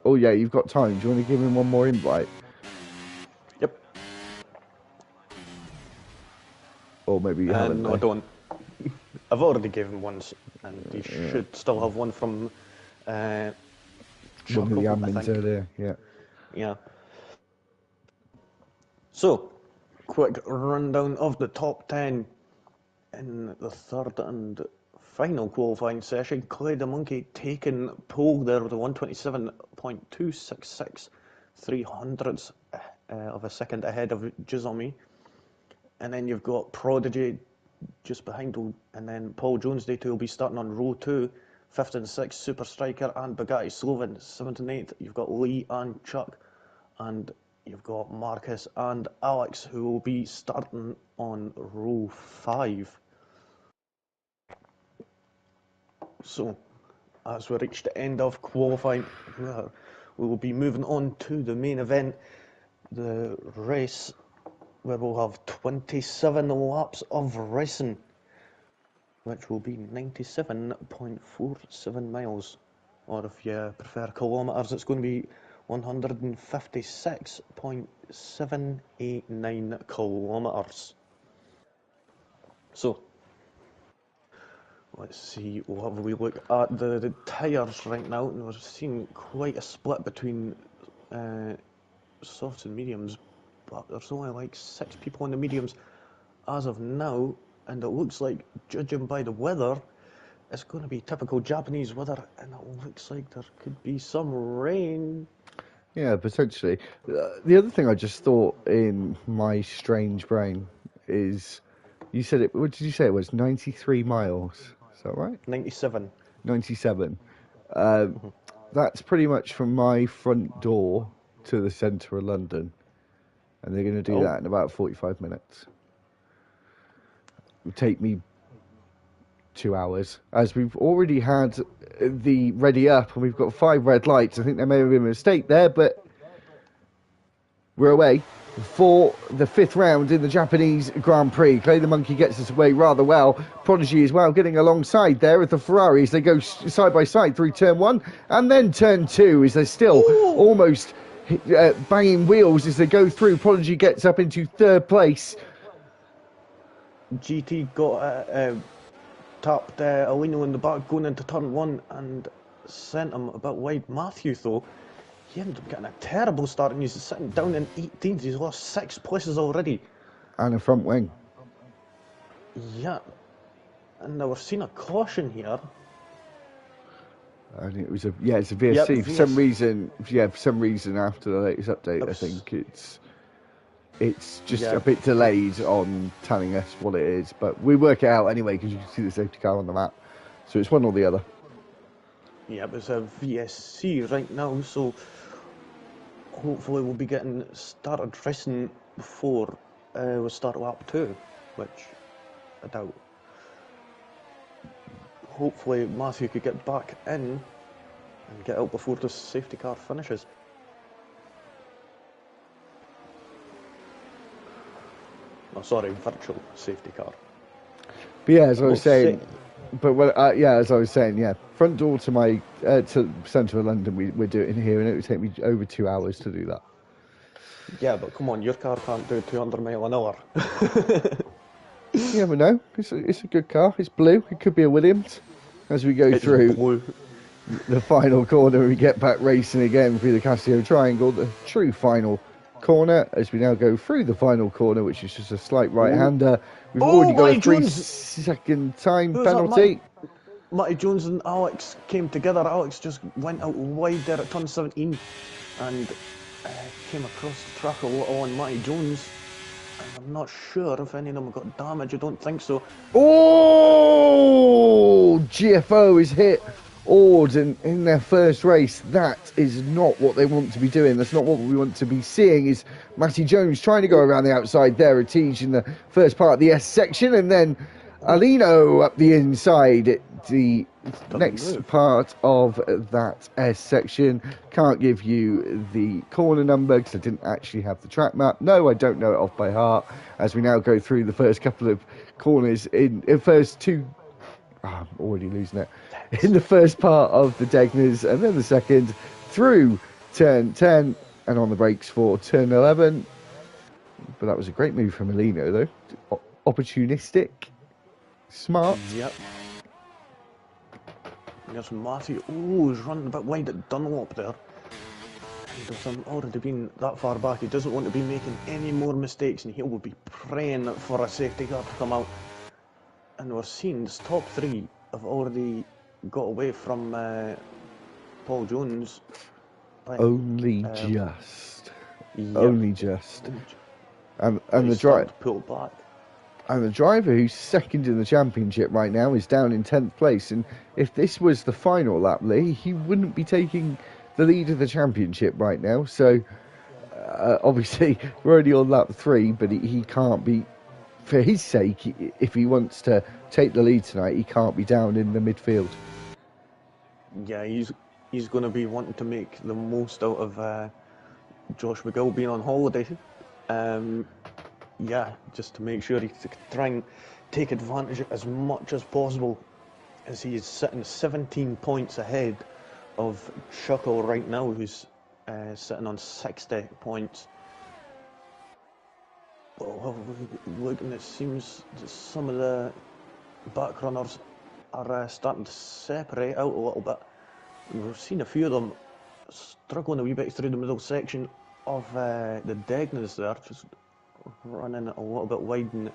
Oh yeah, you've got time. Do you want to give him one more invite?
Yep.
Or maybe you haven't.
No, I don't. I've already given one, and he should still have one from
One of the
Chuckle, I
admins
think.
earlier. Yeah.
Yeah. So, quick rundown of the top 10 in the third and final qualifying session. Clay the Monkey taking pole there with a 127.266, 300ths of a second ahead of Jizami. And then you've got Prodigy just behind him, and then Paul Jones Day 2 will be starting on row 2, 5th and 6th, Super Striker and Bugatti Sloven, 7th and 8th. You've got Lee and Chuck, and you've got Marcus and Alex, who will be starting on row 5. So, as we reach the end of qualifying, we will be moving on to the main event, the race, where we'll have 27 laps of racing, which will be 97.47 miles. Or if you prefer kilometres, it's going to be 156.789 kilometres. So, let's see, we'll have a wee look at the tyres right now, and we're seeing quite a split between softs and mediums, but there's only like 6 people in the mediums as of now, and it looks like, judging by the weather, it's going to be typical Japanese weather, and it looks like there could be some rain.
Yeah, potentially. The other thing I just thought in my strange brain is, you said it. What did you say it was? 93 miles. Is that right?
97.
97. That's pretty much from my front door to the centre of London, and they're going to do that in about 45 minutes. It would take me 2 hours, as we've already had the ready up and we've got 5 red lights. I think there may have been a mistake there, but we're away for the 5th round in the Japanese Grand Prix. Clay the Monkey gets us away rather well. Prodigy as well, getting alongside there with the Ferraris. They go side by side through turn 1 and then turn 2 as they're still almost banging wheels as they go through. Prodigy gets up into 3rd place.
GT got tapped Alino in the back going into turn 1 and sent him a bit wide. Matthew, though, he ended up getting a terrible start, and he's sitting down in 18th. He's lost 6 places already.
And a front wing.
Yeah. And now we're seeing a caution here.
I think it was it's a VSC.
Yep,
for some reason after the latest update, I think it's just a bit delayed on telling us what it is, but we work it out anyway because you can see the safety car on the map. So it's one or the other.
Yeah, it's a VSC right now, so hopefully we'll be getting started racing before we start lap 2, which I doubt. Hopefully Matthew could get back in and get out before the safety car finishes. Oh, sorry, virtual safety car.
But yeah, as I was saying, front door to my to centre of London, we're doing here, and it would take me over 2 hours to do that.
Yeah, but come on, your car can't do 200 mile an hour.
You never know. It's a good car. It's blue. It could be a Williams. As we go through the final corner, we get back racing again through the Casio Triangle, the true final corner, as we now go through the final corner, which is just a slight right-hander. We've already got a 3-second time penalty.
Matty Jones and Alex came together. Alex just went out wide there at turn 17 and came across the track a lot on Matty Jones. And I'm not sure if any of them got damage. I don't think so.
Oh! GFO is hit Ord in their first race. That is not what they want to be doing. That's not what we want to be seeing. Is Matty Jones trying to go around the outside there, RTG in the first part of the S section, and then Alino up the inside. It the next
move.
part of that S section. Can't give you the corner number because I didn't actually have the track map. No, I don't know it off by heart. As we now go through the first couple of corners in first two. I'm already losing it. In the first part of the Degners, and then the second through turn 10 and on the brakes for turn 11. But that was a great move from Alino, though. Opportunistic, smart.
Yep. There's Matthew. Oh, he's running a bit wide at Dunlop there. And with him already been that far back, he doesn't want to be making any more mistakes, and he will be praying for a safety car to come out. And we're seeing this top three have already got away from Paul Jones.
Only just.
Yep.
Only just. And the driver
pulled back.
And the driver who's second in the championship right now is down in 10th place. And if this was the final lap, Lee, he wouldn't be taking the lead of the championship right now. So, obviously, we're already on lap 3, but he can't be, for his sake, if he wants to take the lead tonight, he can't be down in the midfield.
Yeah, he's going to be wanting to make the most out of Josh McGill being on holiday. Yeah, just to make sure he can try and take advantage as much as possible, as he is sitting 17 points ahead of Chuckle right now, who's sitting on 60 points. Well, looking, it seems that some of the back runners are starting to separate out a little bit. We've seen a few of them struggling a wee bit through the middle section of the Degners there, just running a little bit wide, and it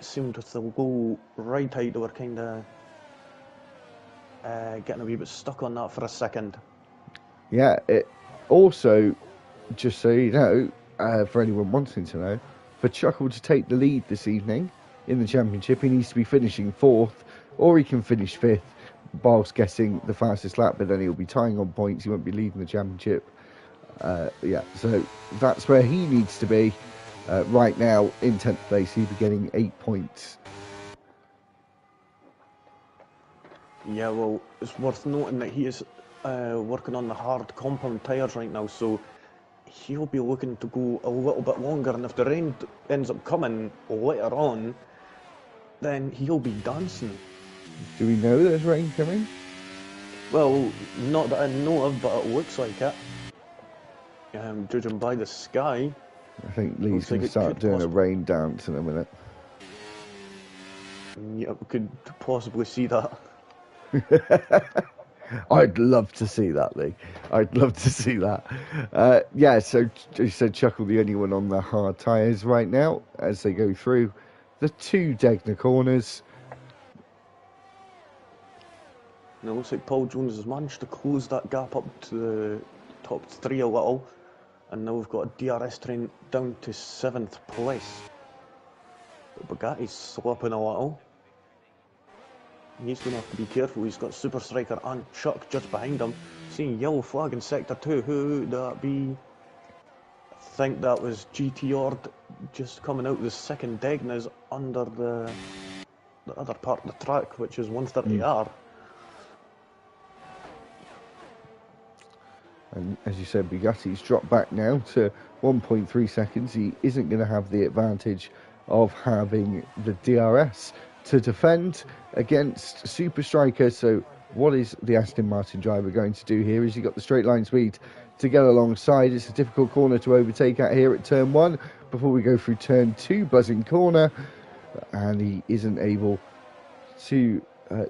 seemed with the low ride height they were kind of getting a wee bit stuck on that for a second.
Yeah, it also, just so you know, for anyone wanting to know, for Chuckle to take the lead this evening in the championship, he needs to be finishing 4th, or he can finish 5th whilst getting the fastest lap, but then he'll be tying on points, he won't be leading the championship. Yeah, so that's where he needs to be. Right now, in 10th place, he'll be getting 8 points.
Yeah, well, it's worth noting that he is working on the hard compound tyres right now, so he'll be looking to go a little bit longer, and if the rain ends up coming later on, then he'll be dancing.
Do we know there's rain coming?
Well, not that I know of, but it looks like it. Judging by the sky.
I think Lee's going to start doing a rain dance in a minute.
Yeah, we could possibly see that.
I'd love to see that, Lee. I'd love to see that. Yeah, so you said Chuckle the only one on the hard tyres right now as they go through the 2 Degner corners.
And it looks like Paul Jones has managed to close that gap up to the top 3 a little. And now we've got a DRS train down to 7th place. But Bugatti's slipping a little. He's going to have to be careful. He's got Super Striker and Chuck just behind him. Seeing yellow flag in sector 2. Who would that be? I think that was GT Ord just coming out the second Degners under the other part of the track, which is 130R.
And as you said, Bugatti's dropped back now to 1.3 seconds. He isn't going to have the advantage of having the DRS to defend against Super Striker. So what is the Aston Martin driver going to do here? Is he got the straight line speed to get alongside? It's a difficult corner to overtake at here at turn 1 before we go through turn 2, buzzing corner. And he isn't able to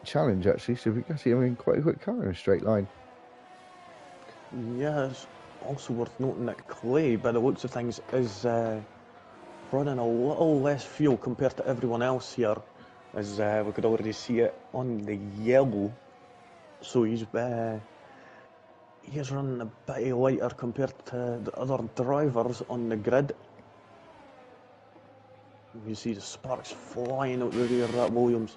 challenge, actually. So Bugatti having quite a quick car in a straight line.
Yeah, it's also worth noting that Clay, by the looks of things, is running a little less fuel compared to everyone else here, as we could already see it on the yellow. So he's running a bit lighter compared to the other drivers on the grid. You see the sparks flying out the rear of that Williams.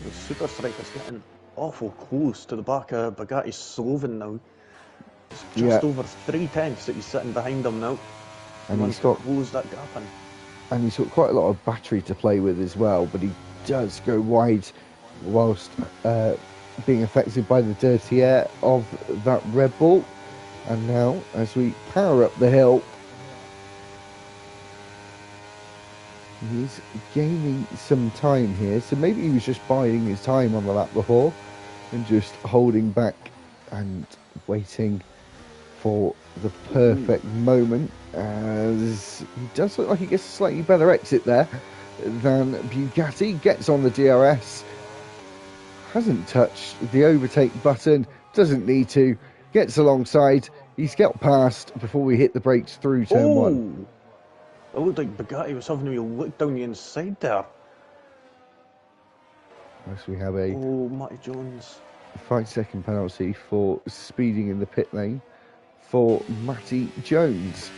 The Super Striker's getting awful close to the back of Bugatti's Sloven now. It's just over 3 tenths that he's sitting behind him now.
And
he's got to close that gap in.
and he's got quite a lot of battery to play with as well, but he does go wide whilst being affected by the dirty air of that Red Bull. And now, as we power up the hill, he's gaining some time here, so maybe he was just biding his time on the lap before and just holding back and waiting for the perfect moment, as he does look like he gets a slightly better exit there than Bugatti. Gets on the DRS, hasn't touched the overtake button, doesn't need to, gets alongside, he's got past before we hit the brakes through turn one.
It looked like Bugatti was having a look down the inside there.
As we have a
Matty Jones.
5-second penalty for speeding in the pit lane for Matty Jones.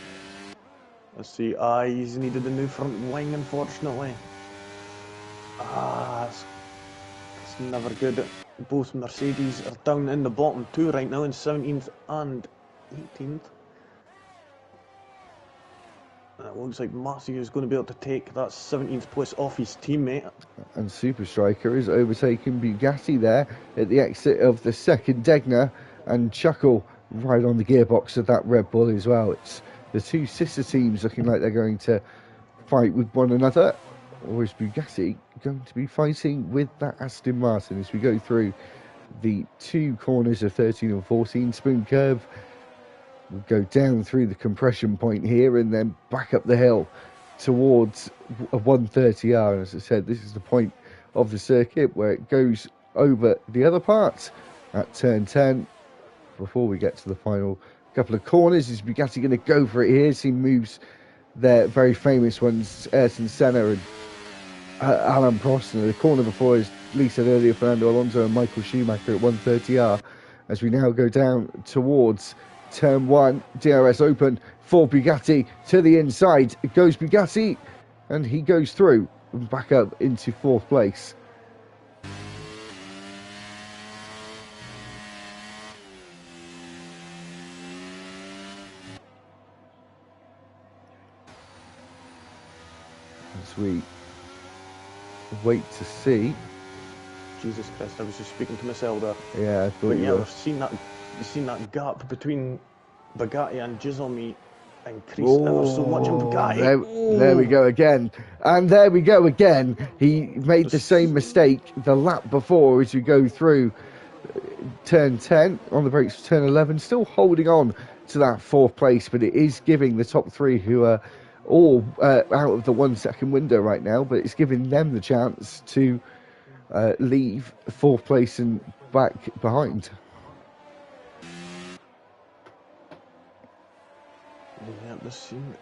Let's see, he's needed a new front wing, unfortunately. It's never good. Both Mercedes are down in the bottom two right now in 17th and 18th. And it looks like Matthew is going to be able to take that 17th place off his teammate.
And Super Striker is overtaking Bugatti there at the exit of the second Degner, and Chuckle right on the gearbox of that Red Bull as well. It's the two sister teams looking like they're going to fight with one another, or is Bugatti going to be fighting with that Aston Martin as we go through the two corners of 13 and 14 spoon curve? We'll go down through the compression point here and then back up the hill towards a 130R. As I said, this is the point of the circuit where it goes over the other part at turn 10. Before we get to the final couple of corners, is Bugatti going to go for it here? As he moves their very famous ones, Ayrton Senna and Alain Prost. And the corner before, as Lee said earlier, Fernando Alonso and Michael Schumacher at 130R. As we now go down towards turn one, DRS open for Bugatti to the inside. It goes Bugatti, and he goes through and back up into fourth place. As we wait to see.
Jesus Christ, I was just speaking to myself there.
Yeah, I thought you were.
You've seen that gap between Bugatti and Gisolmi increase ever so much in Bugatti.
There we go again. And there we go again. He made the same mistake the lap before as we go through turn 10 on the brakes for turn 11. Still holding on to that fourth place, but it is giving the top three, who are all out of the 1 second window right now, but it's giving them the chance to leave fourth place and back behind.
Yeah, we've seen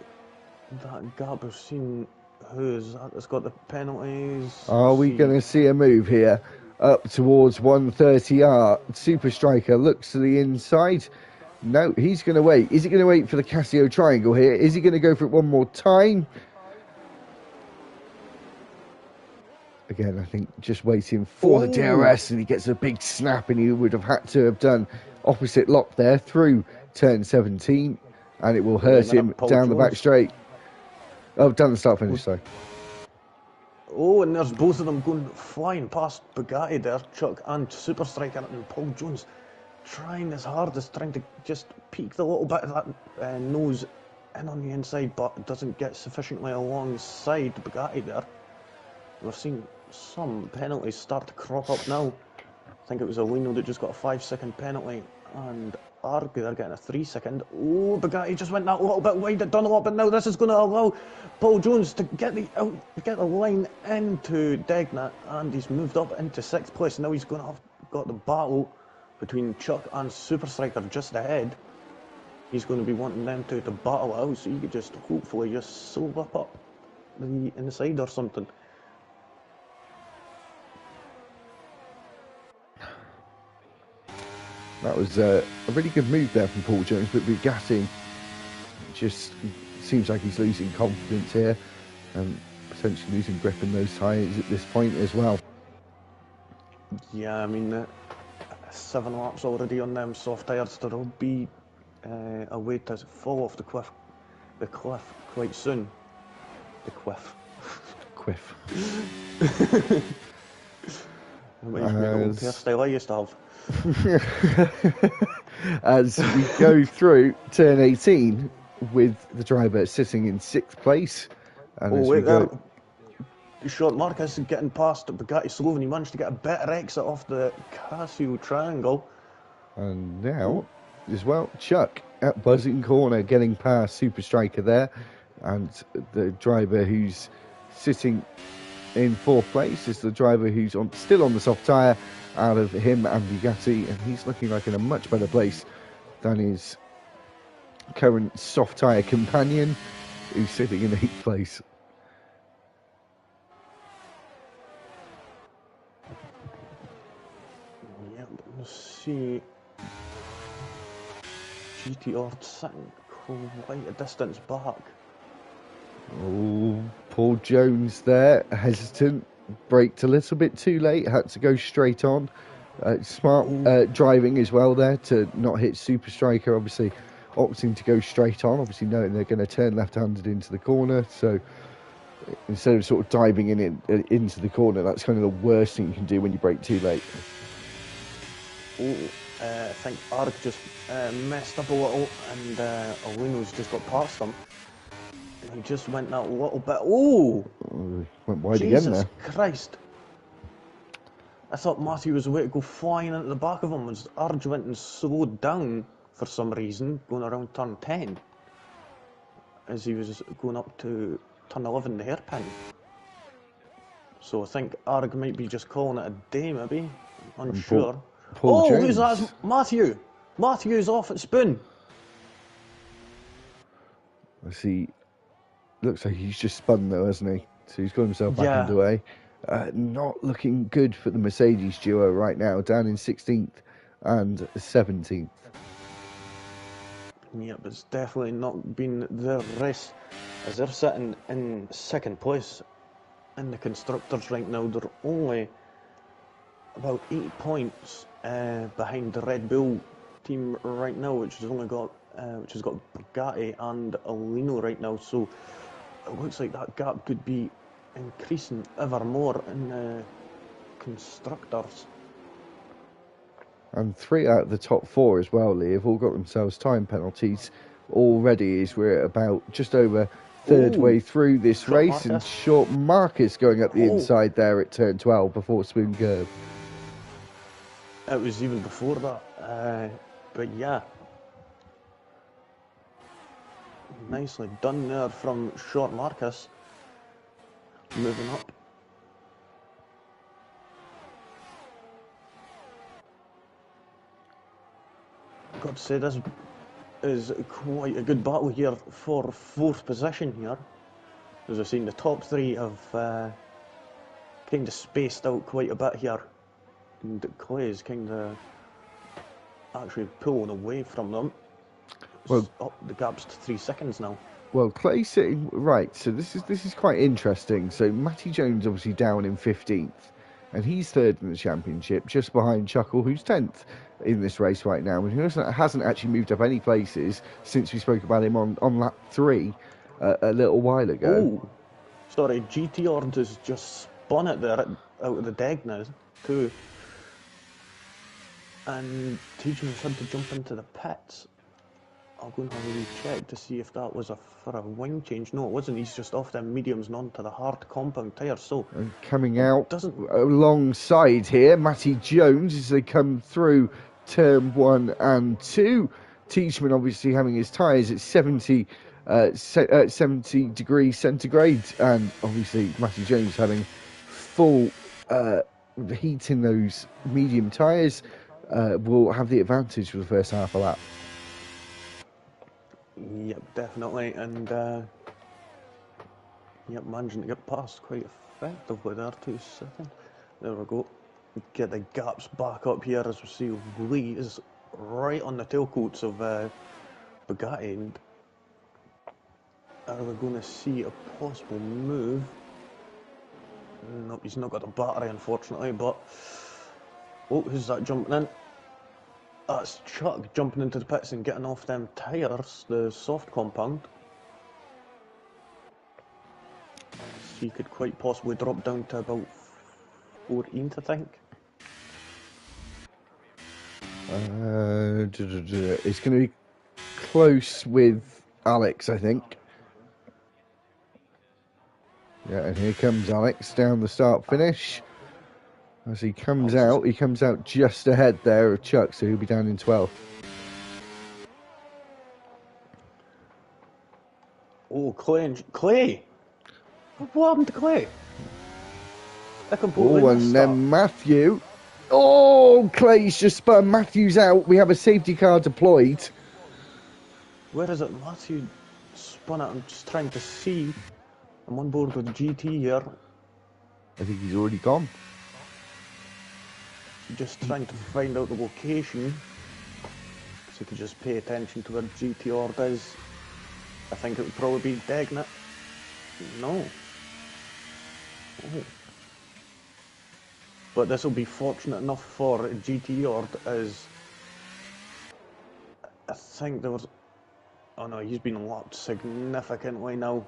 that gap. We've seen who's that that's got the penalties.
Are we going to see a move here up towards 130R? Super Striker looks to the inside. No, he's going to wait. Is he going to wait for the Casio triangle here? Is he going to go for it one more time? Again, I think just waiting for the DRS, and he gets a big snap, and he would have had to have done opposite lock there through turn 17, and it will hurt him down the back straight. Oh, down the start finish, sorry.
Oh, and there's both of them going flying past Bugatti there, Chuck and Super Striker, and Paul Jones trying his hardest, trying to just peek the little bit of that nose in on the inside, but doesn't get sufficiently alongside Bugatti there. We're seeing some penalties start to crop up now. I think it was Alino that just got a 5-second penalty, and Argu they're getting a 3-second. Oh, Bugatti just went that little bit wide at Dunlop, but now this is going to allow Paul Jones to get the line into Degna, and he's moved up into 6th place. Now he's going to have got the battle between Chuck and Super Striker just ahead. He's going to be wanting them to battle out, so you could just hopefully just slip up the inside or something.
That was a really good move there from Paul Jones, but Bugatti just seems like he's losing confidence here and potentially losing grip in those tyres at this point as well.
Yeah, I mean, 7 laps already on them soft tyres. There'll be a way to fall off the cliff quite soon. The quiff.
Quiff.
Reminds me of the old hairstyle I used to have.
As we go through turn 18 with the driver sitting in 6th place. And
Oh,
as
wait
we go,
there. Short Marcus getting past Bugatti Sloven. He managed to get a better exit off the Casio triangle.
and now, as well, Chuck at buzzing corner getting past Super Striker there. And the driver who's sitting in 4th place is the driver who's still on the soft tyre out of him and Bugatti, and he's looking like in a much better place than his current soft tyre companion who's sitting in 8th place.
Yep, let's see. GTR sitting quite a distance back.
Oh, Paul Jones there, hesitant, braked a little bit too late, had to go straight on. Smart driving as well there to not hit Super Striker, obviously opting to go straight on, obviously knowing they're going to turn left-handed into the corner, so instead of sort of diving into the corner, that's kind of the worst thing you can do when you brake too late.
I think Arg just messed up a little, and Alino's just got past him. And he just went that little bit. Oh!
Went wide
Jesus
again there.
Christ! I thought Matthew was away to go flying into the back of him as Arg went and slowed down for some reason, going around turn 10, as he was going up to turn 11, the hairpin. So I think Arg might be just calling it a day, maybe. Unsure.
Paul Jones.
Who's that? It's Matthew! Matthew's off at Spoon!
I see. Looks like he's just spun though, hasn't he? So he's got himself back underway. Not looking good for the Mercedes duo right now, down in 16th and 17th.
Yep, it's definitely not been their race, as they're sitting in 2nd place in the constructors right now. They're only about 8 points behind the Red Bull team right now, which has got Bugatti and Alino right now. So it looks like that gap could be increasing ever more in the constructors.
And 3 out of the top 4 as well, Lee, have all got themselves time penalties already, as we're about just over third way through this race. And Short Marcus going up the inside there at turn 12 before Spoon Curve.
It was even before that, but yeah. Nicely done there from Short Marcus. Moving up. Got to say, this is quite a good battle here for 4th position here. As I've seen, the top 3 have kind of spaced out quite a bit here. And Clay is kind of actually pulling away from them. Well, the gap's to 3 seconds now.
Well, Clay sitting right. So this is quite interesting. So Matty Jones obviously down in 15th, and he's 3rd in the championship, just behind Chuckle, who's 10th in this race right now, and who hasn't actually moved up any places since we spoke about him on lap 3 a little while ago.
Oh, sorry, GTR has just spun it there out of the deck now too, and Teachman's had to jump into the pits. I'll go and have a wee check to see if that was for a wing change. No, it wasn't. He's just off them mediums and onto the hard compound tyres. So
and coming out alongside here, Matty Jones as they come through turn 1 and 2. Teachman obviously having his tyres at 70 degrees centigrade, and obviously Matty Jones having full heat in those medium tyres will have the advantage for the first half of lap.
Yep, definitely, and yep, managing to get past quite effectively there too. There we go. Get the gaps back up here as we see Lee is right on the tailcoats of Bugatti, and are we going to see a possible move? Nope, he's not got a battery unfortunately, but who's that jumping in? That's Chuck jumping into the pits and getting off them tyres, the soft compound. he could quite possibly drop down to about 14th, I think.
It's going to be close with Alex, I think. Yeah, and here comes Alex down the start finish. As he comes out just ahead there of Chuck, so he'll be down in 12th.
Oh, Clay! What happened to Clay? I completely missed
and
that.
then Matthew. Oh, Clay's just spun Matthew's out. We have a safety car deployed.
Where is it? Matthew spun it. I'm just trying to see. I'm on board with GT here.
I think he's already gone.
Just trying to find out the location. So you could just pay attention to where GT Ord is. I think it would probably be Degnet. No. Oh. But this will be fortunate enough for GT Ord as I think there was... Oh no, he's been lapped significantly now.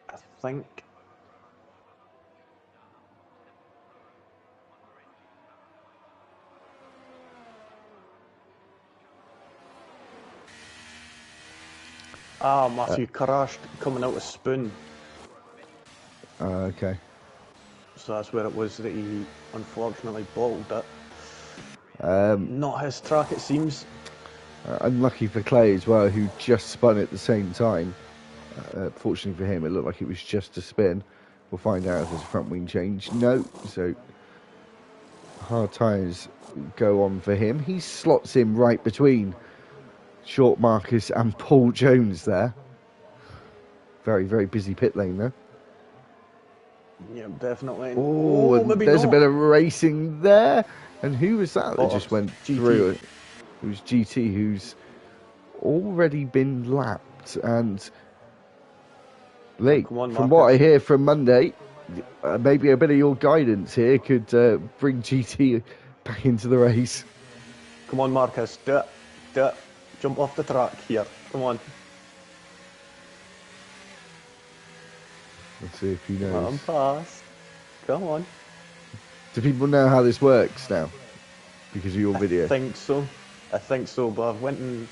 I think... Matthew crashed coming out of Spoon.
Okay.
So that's where it was that he unfortunately bottled it. Not his track, it seems.
Unlucky for Clay as well, who just spun at the same time. Fortunately for him, it looked like it was just a spin. We'll find out if there's a front wing change. No, so hard tyres go on for him. He slots in right between Short Marcus and Paul Jones there. Very, very busy pit lane there.
Yeah, definitely.
Oh,
maybe
there's
not.
a bit of racing there. And who was that that just went
GT.
through it? It was GT, who's already been lapped. And Lee, from what I hear from Monday, maybe a bit of your guidance here could bring GT back into the race.
Come on, Marcus. Do it. Jump off the track here. Come on.
Let's see if he knows.
I'm fast. Come on.
Do people know how this works now? Because of your video?
I think so, but I've went and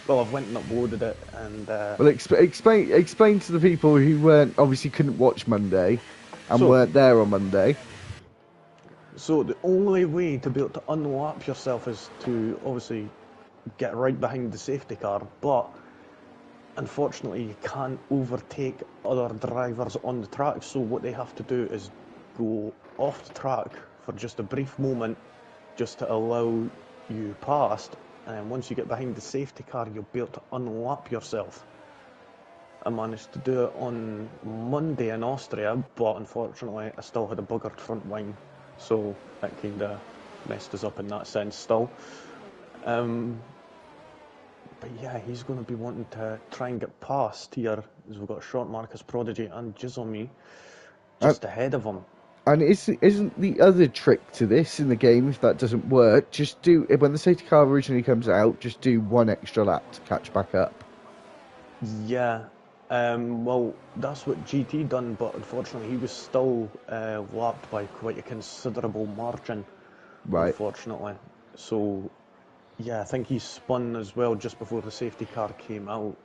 uploaded it and...
Well, explain to the people who obviously couldn't watch Monday and weren't there on Monday.
So the only way to be able to unlap yourself is to obviously get right behind the safety car, but unfortunately you can't overtake other drivers on the track, so what they have to do is go off the track for just a brief moment just to allow you past, and once you get behind the safety car you'll be able to unlap yourself. I managed to do it on Monday in Austria, but unfortunately I still had a buggered front wing, so that kind of messed us up in that sense still. But yeah, he's going to be wanting to try and get past here, as we've got Short Marcus Prodigy and Jizzle just ahead of him.
And isn't the other trick to this in the game, if that doesn't work, just do, when the safety car originally comes out, just do one extra lap to catch back up?
Yeah, well, that's what GT done, but unfortunately he was still lapped by quite a considerable margin,
right.
Unfortunately. So, yeah, I think he spun as well just before the safety car came out,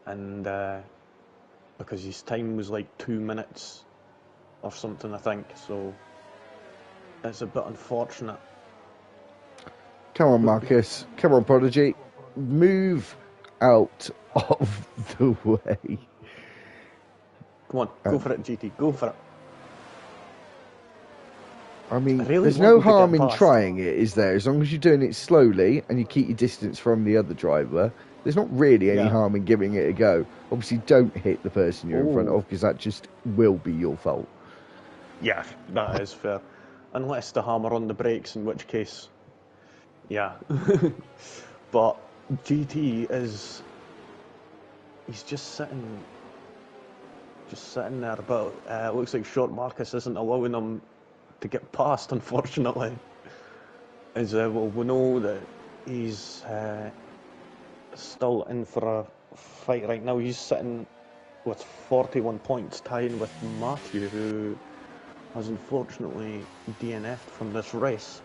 and because his time was like 2 minutes or something, I think, so it's a bit unfortunate.
Come on, Marcus. Come on, Prodigy. Move out of the way.
Come on, go for it, GT, go for it.
I mean, there's no harm in trying it, is there? As long as you're doing it slowly and you keep your distance from the other driver, there's not really any harm in giving it a go. Obviously, don't hit the person you're in front of, because that just will be your fault.
Yeah, that is fair. Unless the hammer on the brakes, in which case, yeah. But GT is... he's just sitting there, but it looks like Short Marcus isn't allowing him to get past, unfortunately. As well, we know that he's still in for a fight right now. He's sitting with 41 points, tying with Matthew, who has unfortunately DNF'd from this race.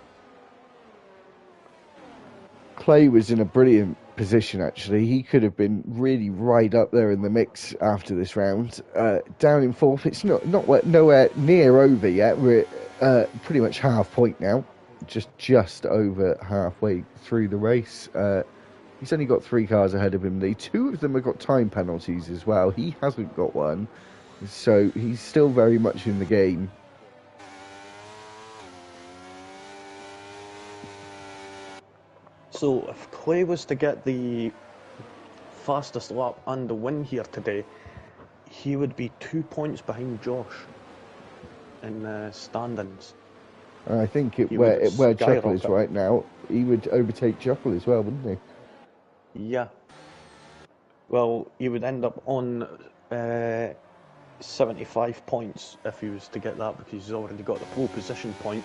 Clay was in a brilliant position, actually. He could have been really right up there in the mix after this round. Down in fourth, it's nowhere near over yet. We're pretty much half point now, just over halfway through the race. He's only got 3 cars ahead of him. Two of them have got time penalties as well. He hasn't got one, so he's still very much in the game.
So if Clay was to get the fastest lap and the win here today, he would be 2 points behind Josh in the standings.
And I think where Chuckle is right now, he would overtake Chuckle as well, wouldn't he?
Yeah. Well, he would end up on 75 points if he was to get that, because he's already got the pole position point.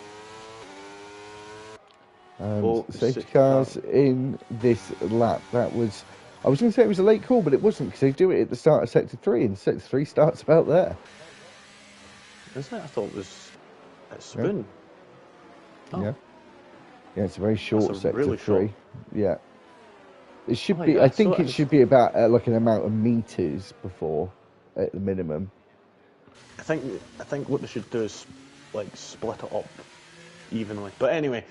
And safety cars in this lap. That was, I was going to say it was a late call, but it wasn't, because they do it at the start of Sector 3, and Sector 3 starts about there.
Isn't it? I thought it was at Spoon.
Yeah. Oh. Yeah, it's a very short Sector
really
3.
Short.
Yeah. It should be, I think it should be about like an amount of meters before, at the minimum.
I think what they should do is like split it up evenly. But anyway,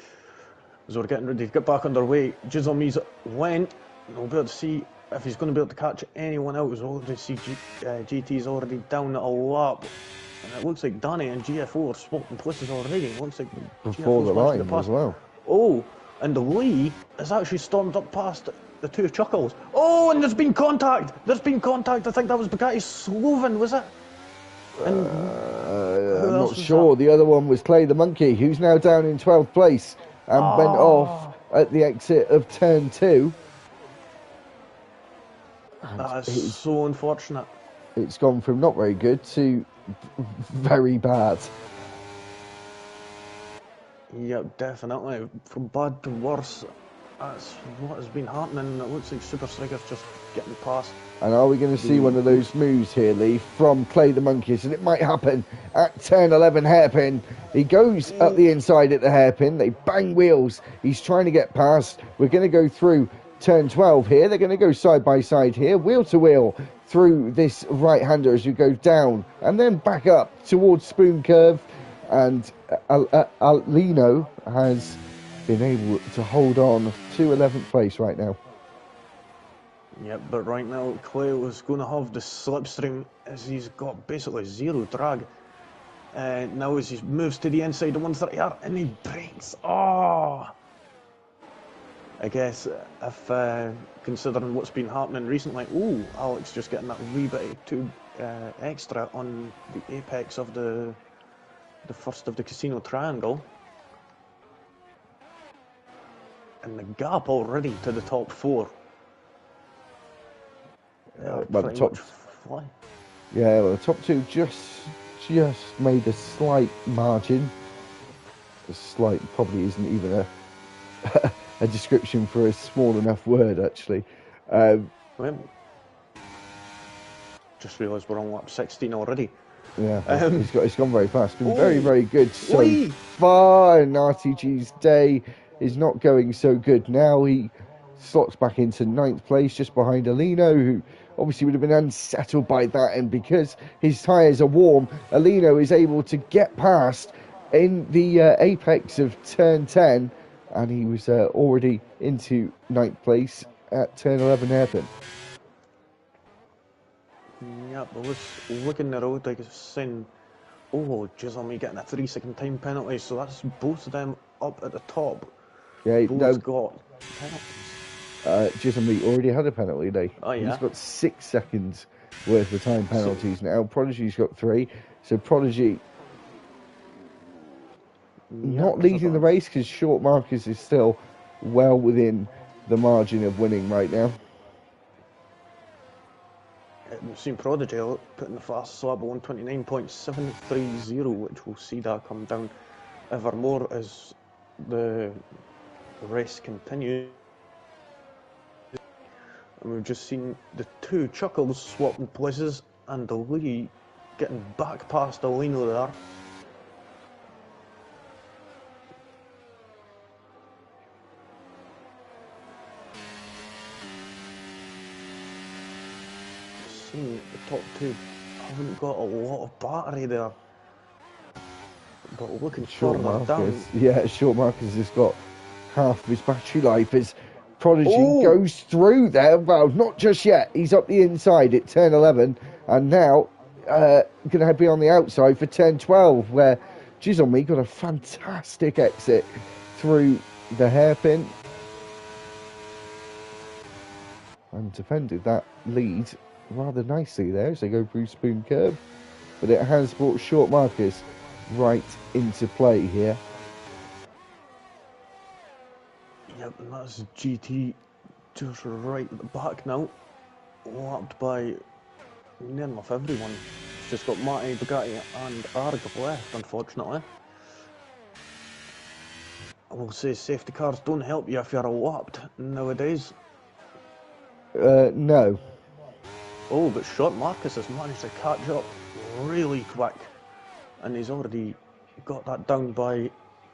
as we're getting ready to get back underway, Jizzleme's went. We'll be able to see if he's going to be able to catch anyone else. We'll already see GT's already down at a lap. And it looks like Danny and GFO are swapping places already. It looks like
before
GFO's
the line as well.
Oh, and the Lee has actually stormed up past the two Chuckles. Oh, and there's been contact. I think that was Bugatti Sloven, was it? And
I'm not sure. The other one was Clay the Monkey, who's now down in 12th place and went off at the exit of turn 2.
That is so unfortunate.
It's gone from not very good to very bad.
Yep, definitely. From bad to worse. That's what has been happening. It looks like Super Striker's just getting past.
And are we going to see one of those moves here, Lee, from Clay the Monkeys? And it might happen at turn 11 hairpin. He goes up the inside at the hairpin. They bang wheels. He's trying to get past. We're going to go through turn 12 here. They're going to go side by side here, wheel to wheel through this right-hander as you go down and then back up towards Spoon Curve. And Alino has been able to hold on to 11th place right now.
Yep, but right now Clay was going to have the slipstream as he's got basically zero drag. Now as he moves to the inside of 130R and he brakes. Oh! I guess if considering what's been happening recently, Alex just getting that wee bit too extra on the apex of the first of the casino triangle. And the gap already to the top 4.
Well, the top, the top 2 just made a slight margin. A slight probably isn't even a description for a small enough word, actually.
Just realised we're on lap 16 already.
Yeah, it's gone very fast. Been very, very good so far, and RTG's day is not going so good now. He slots back into 9th place, just behind Alino, who obviously would have been unsettled by that, and because his tyres are warm, Alino is able to get past in the apex of turn 10, and he was already into 9th place at turn 11 hairpin.
Yeah, but let's look in the road, like I was saying, Jizzle getting a 3-second time penalty, so that's both of them up at the top.
Yeah,
both got penalties.
Jizzle already had a penalty, though.
Oh, yeah?
He's got 6 seconds worth of time penalties now. Prodigy's got 3, so Prodigy not leading the race because Short Marcus is still well within the margin of winning right now.
We've seen Prodigy putting the fastest lap at 129.730, which we'll see that come down ever more as the race continues. And we've just seen the two Chuckles swapping places and the Lee getting back past Alino there. Seeing the top two haven't got a lot of battery there. But looking
Short
further down.
Marcus. Yeah, Short Marcus has got half of his battery life as Prodigy goes through there. Well, not just yet. He's up the inside at turn 11 and now going to be on the outside for turn 12 where Jizomi got a fantastic exit through the hairpin and defended that lead rather nicely there as they go through Spoon Curve. But it has brought Short Marcus right into play here.
Yep, and that's GT just right at the back now, lapped by near enough everyone. It's just got Matty, Bugatti and Arg left, unfortunately. I will say safety cars don't help you if you're lapped nowadays.
No.
Oh, but Short Marcus has managed to catch up really quick, and he's already got that down by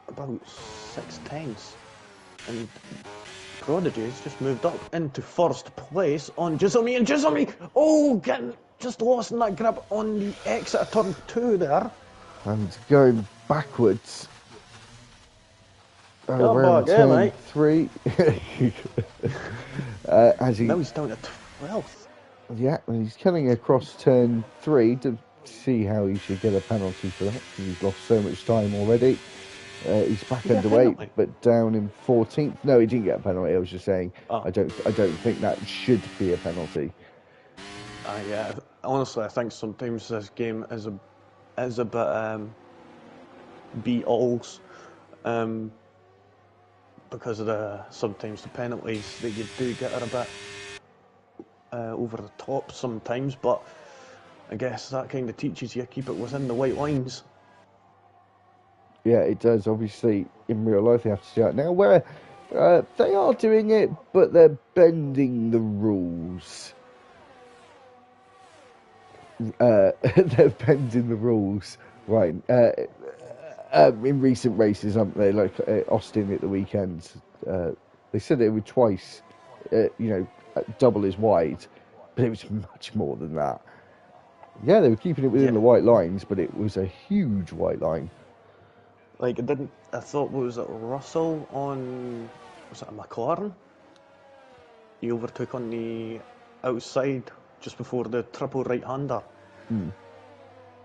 about 6/10. And Prodigy has just moved up into first place on Jizomi, and Jizomi, getting just lost in that grip on the exit of turn 2 there.
And going backwards
Come
around
back,
turn
mate.
3.
Now he's down to 12th.
Yeah, and he's coming across turn 3 to see how he should get a penalty for that because he's lost so much time already. He's back underway, but down in 14th. No, he didn't get a penalty. I was just saying, I don't think that should be a penalty.
Yeah, honestly, I think sometimes this game is a bit beat-alls because of sometimes the penalties that you do get are a bit over the top sometimes. But I guess that kind of teaches you to keep it within the white lines.
Yeah, it does. Obviously, in real life, they have to do that now. Where they are doing it, but they're bending the rules. They're bending the rules, right? In recent races, aren't they? Like Austin at the weekend, they said it would twice, double as wide, but it was much more than that. Yeah, they were keeping it within the white lines, but it was a huge white line.
Like, I thought, was it Russell was it a McLaren? He overtook on the outside just before the triple right-hander.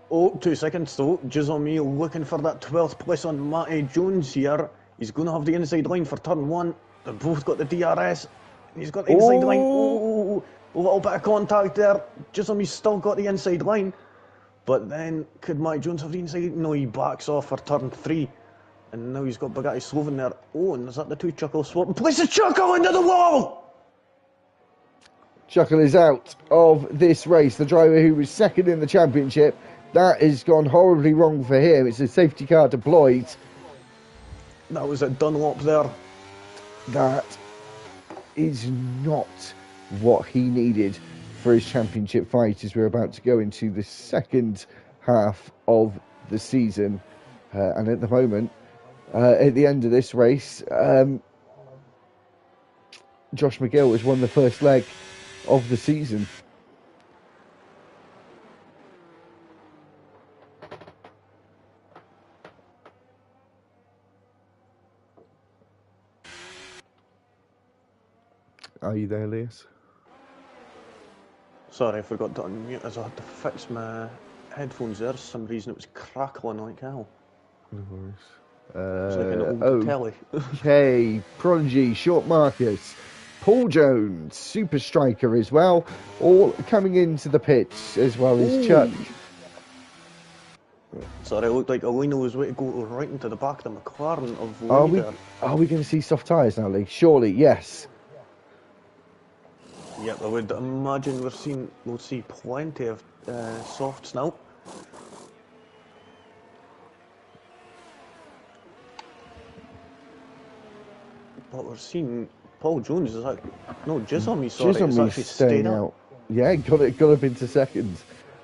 2 seconds though, Jizomi looking for that 12th place on Matty Jones here. He's going to have the inside line for turn 1. They've both got the DRS. He's got the inside line. A little bit of contact there. Jizomi's still got the inside line. But then, could Matty Jones have the inside? No, he backs off for turn 3. And now he's got Bugatti Sloven there. And is that the two Chuckle swap? And places Chuckle into the wall!
Chuckle is out of this race. The driver who was second in the championship. That has gone horribly wrong for him. It's a safety car deployed.
That was at Dunlop there.
That is not what he needed for his championship fight as we're about to go into the second half of the season. And at the moment, at the end of this race, Josh McGill has won the first leg of the season. Are you there, Elias?
Sorry, I forgot to unmute as I had to fix my headphones there. For some reason it was crackling like hell.
No worries.
It's like an old telly.
Okay, Prodigy, Short Marcus, Paul Jones, Super Striker as well, all coming into the pits as well as Chuck.
Sorry, it looked like Alino was waiting to go right into the back of the McLaren of
Are we going to see soft tyres now, Lee? Surely, yes.
Yep, I would imagine we'll see plenty of softs now. But we're seeing Paul Jones is Jizomi, sorry, is actually stayed out.
Yeah, got up into second.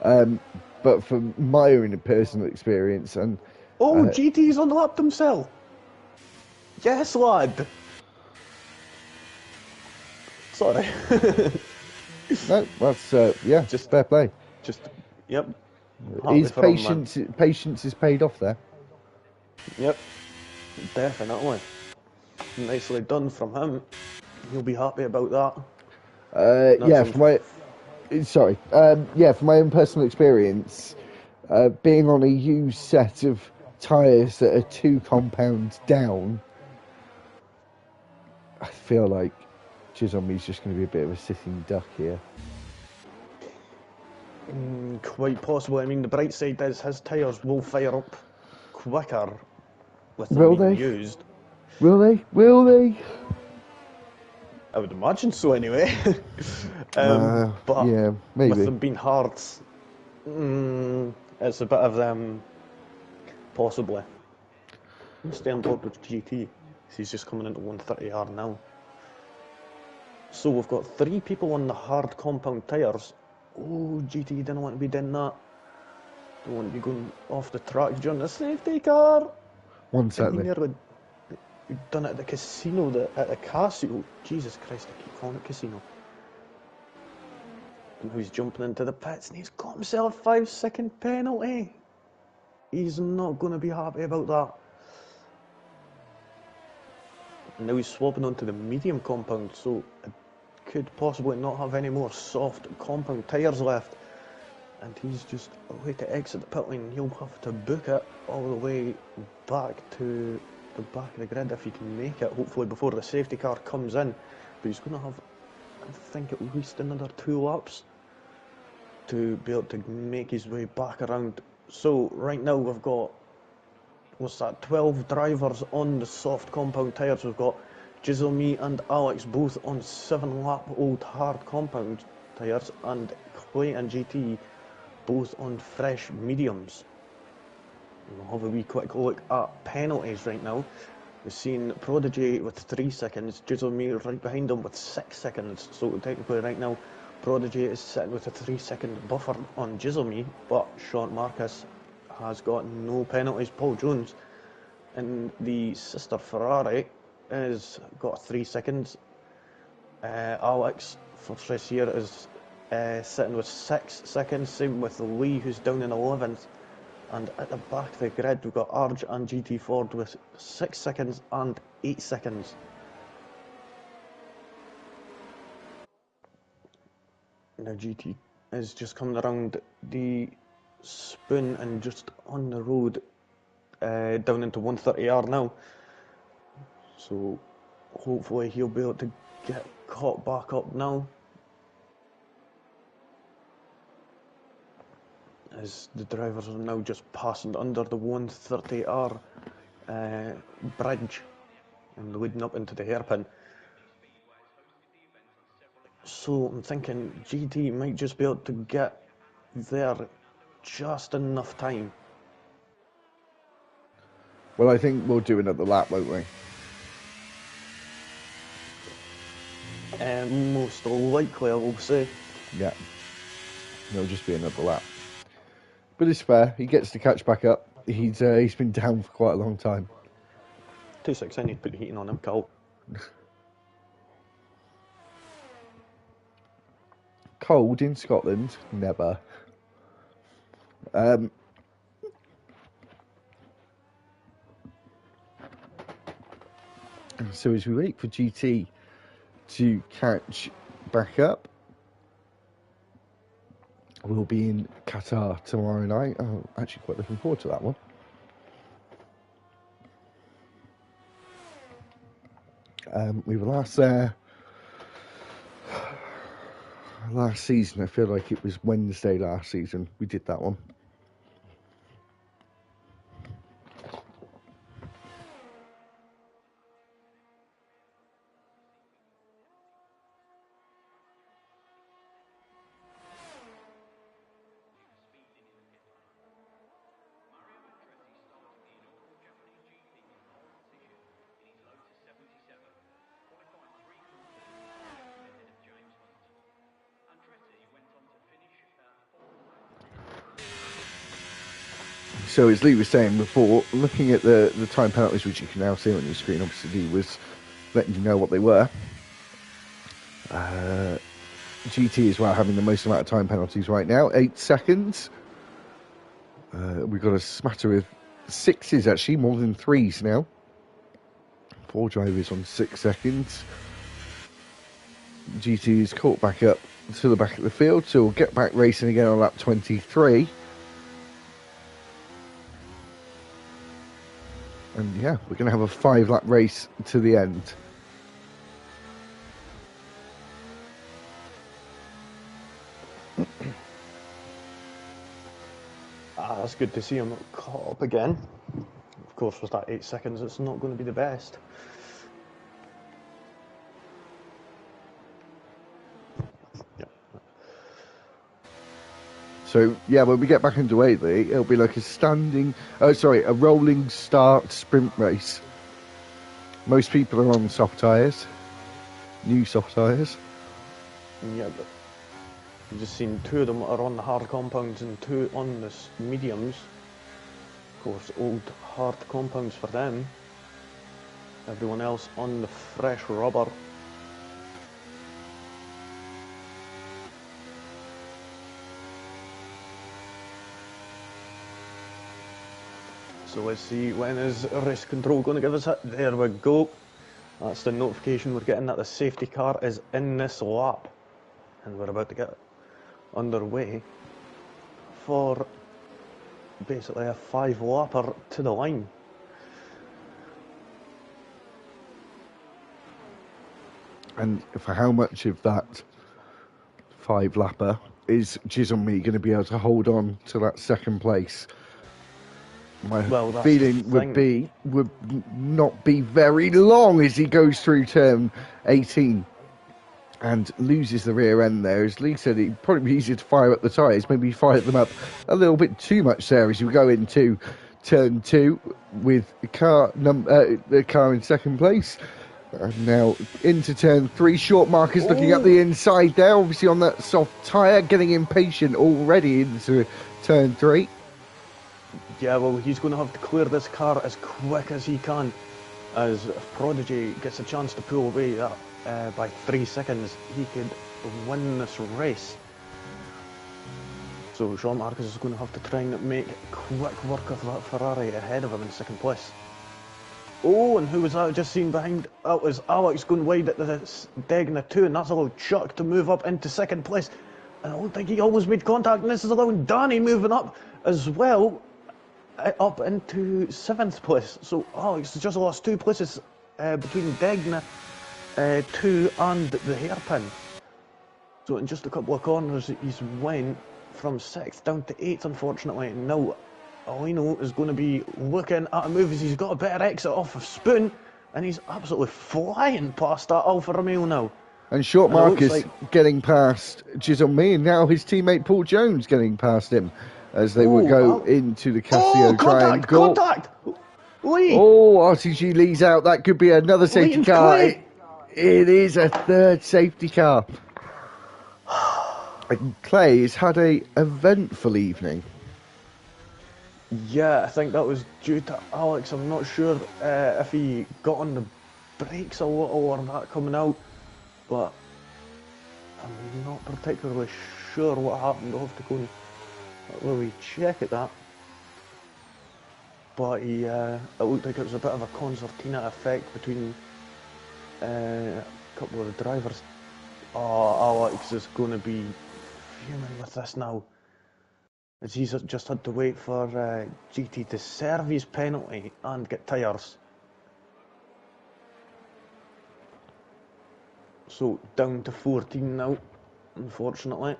But from my own personal experience, and
Oh, GT's unlapped himself. Yes, lad. Sorry.
no, that's yeah,
Just,
fair play.
yep. Happy
His
for him, man.
patience is paid off there.
Yep, definitely. Nicely done from him. He'll be happy about that. That's
Yeah, for my sorry, yeah, from my own personal experience, being on a used set of tyres that are 2 compounds down, I feel like Chizomi's just going to be a bit of a sitting duck here.
quite possible. I mean, the bright side is his tyres will fire up quicker with them
Will
being
they?
used.
Will they? Will they?
I would imagine so anyway. But
Yeah,
with
maybe.
them being hard, it's a bit of possibly. I'm stay on board with GT. He's just coming into 130R now. So we've got 3 people on the hard compound tyres. Oh, GT didn't want to be doing that. Don't want to be going off the track during the safety car.
One
And he
certainly.
nearly done it at the casino, at the castle. Jesus Christ, I keep calling it casino. And he's jumping into the pits and he's got himself a 5-second penalty. He's not going to be happy about that. And now he's swapping onto the medium compound, so it could possibly not have any more soft compound tyres left. And he's just away to exit the pit lane. He'll have to book it all the way back to the back of the grid if he can make it, hopefully before the safety car comes in. But he's going to have, I think, at least another 2 laps to be able to make his way back around. So right now we've got, 12 drivers on the soft compound tyres. We've got Jizzle, me and Alex both on 7-lap old hard compound tyres, and Clay and GT both on fresh mediums. We'll have a wee quick look at penalties right now. We've seen Prodigy with 3 seconds, Jizzle me right behind him with 6 seconds. So technically right now Prodigy is sitting with a 3-second buffer on Jizzle me, but Sean Marcus has got no penalties. Paul Jones in the sister Ferrari has got 3 seconds. Alex first race here is sitting with 6 seconds. Same with Lee, who's down in 11th. And at the back of the grid, we've got Arj and GT Ford with 6 seconds and 8 seconds. Now GT is just coming around the spoon and just on the road down into 130R now. So hopefully he'll be able to get caught back up now. As the drivers are now just passing under the 130R bridge and leading up into the hairpin. So I'm thinking GT might just be able to get there just enough time.
Well, I think we'll do another lap, won't we?
Most likely, I will say.
Yeah. It'll just be another lap. But it's fair. He gets to catch back up. He's been down for quite a long time.
2.6, I need to put the heating on him, Cal.
Cold in Scotland? Never. So as we wait for GT to catch back up, we'll be in Qatar tomorrow night. Oh, actually quite looking forward to that one. We were last there last season. I feel like it was Wednesday last season we did that one. So as Lee was saying before, looking at the time penalties, which you can now see on your screen, obviously Lee was letting you know what they were. GT as well having the most amount of time penalties right now, 8 seconds. We've got a smatter of 6s actually, more than 3s now. 4 drivers on 6 seconds. GT is caught back up to the back of the field, so we'll get back racing again on lap 23. And yeah, we're going to have a 5-lap race to the end.
That's good to see him caught up again. Of course, with that 8 seconds, it's not going to be the best. Yep.
So yeah, when we get back underway, Lee, it'll be like a rolling start sprint race. Most people are on soft tyres, new soft tyres.
Yeah, but you've just seen 2 of them are on the hard compounds and 2 on the mediums. Of course, old hard compounds for them. Everyone else on the fresh rubber. So let's see, when is race control going to give us it? There we go. That's the notification we're getting that the safety car is in this lap. And we're about to get underway for basically a 5-lapper to the line.
And for how much of that 5-lapper is Me going to be able to hold on to that second place? My feeling would not be very long as he goes through turn 18 and loses the rear end there. As Lee said, it'd probably be easier to fire up the tyres. Maybe fire them up a little bit too much there as you go into turn 2 with the car in second place. And now into turn 3. Short Marcus looking at the inside there, obviously on that soft tyre, getting impatient already into turn 3.
Yeah, well, he's going to have to clear this car as quick as he can. As if Prodigy gets a chance to pull away that by 3 seconds, he could win this race. So Sean Marcus is going to have to try and make quick work of that Ferrari ahead of him in second place. Oh, and who was that just seen behind? That was Alex going wide at the Degna 2, and that's allowed Chuck to move up into second place. And I don't think he almost made contact, and this is allowing Danny moving up as well, up into 7th place. So Alex just lost 2 places between Degna 2 and the hairpin. So in just a couple of corners, he's went from 6th down to 8th, unfortunately. And now Alino is going to be looking at a move as he's got a better exit off of Spoon, and he's absolutely flying past that Alfa Romeo now.
And Short Marcus getting past Me, and now his teammate Paul Jones getting past him as they would go into the Casio triangle.
Contact! Lee!
Oh, RTG Lee's out. That could be another safety car. It is a 3rd safety car. And Clay has had a eventful evening.
Yeah, I think that was due to Alex. I'm not sure if he got on the brakes a little or that coming out, but I'm not particularly sure what happened. I'll have to go and really check at that. But it looked like it was a bit of a concertina effect between a couple of the drivers. Oh, Alex is going to be fuming with this now, as he's just had to wait for GT to serve his penalty and get tyres. So down to 14 now, unfortunately.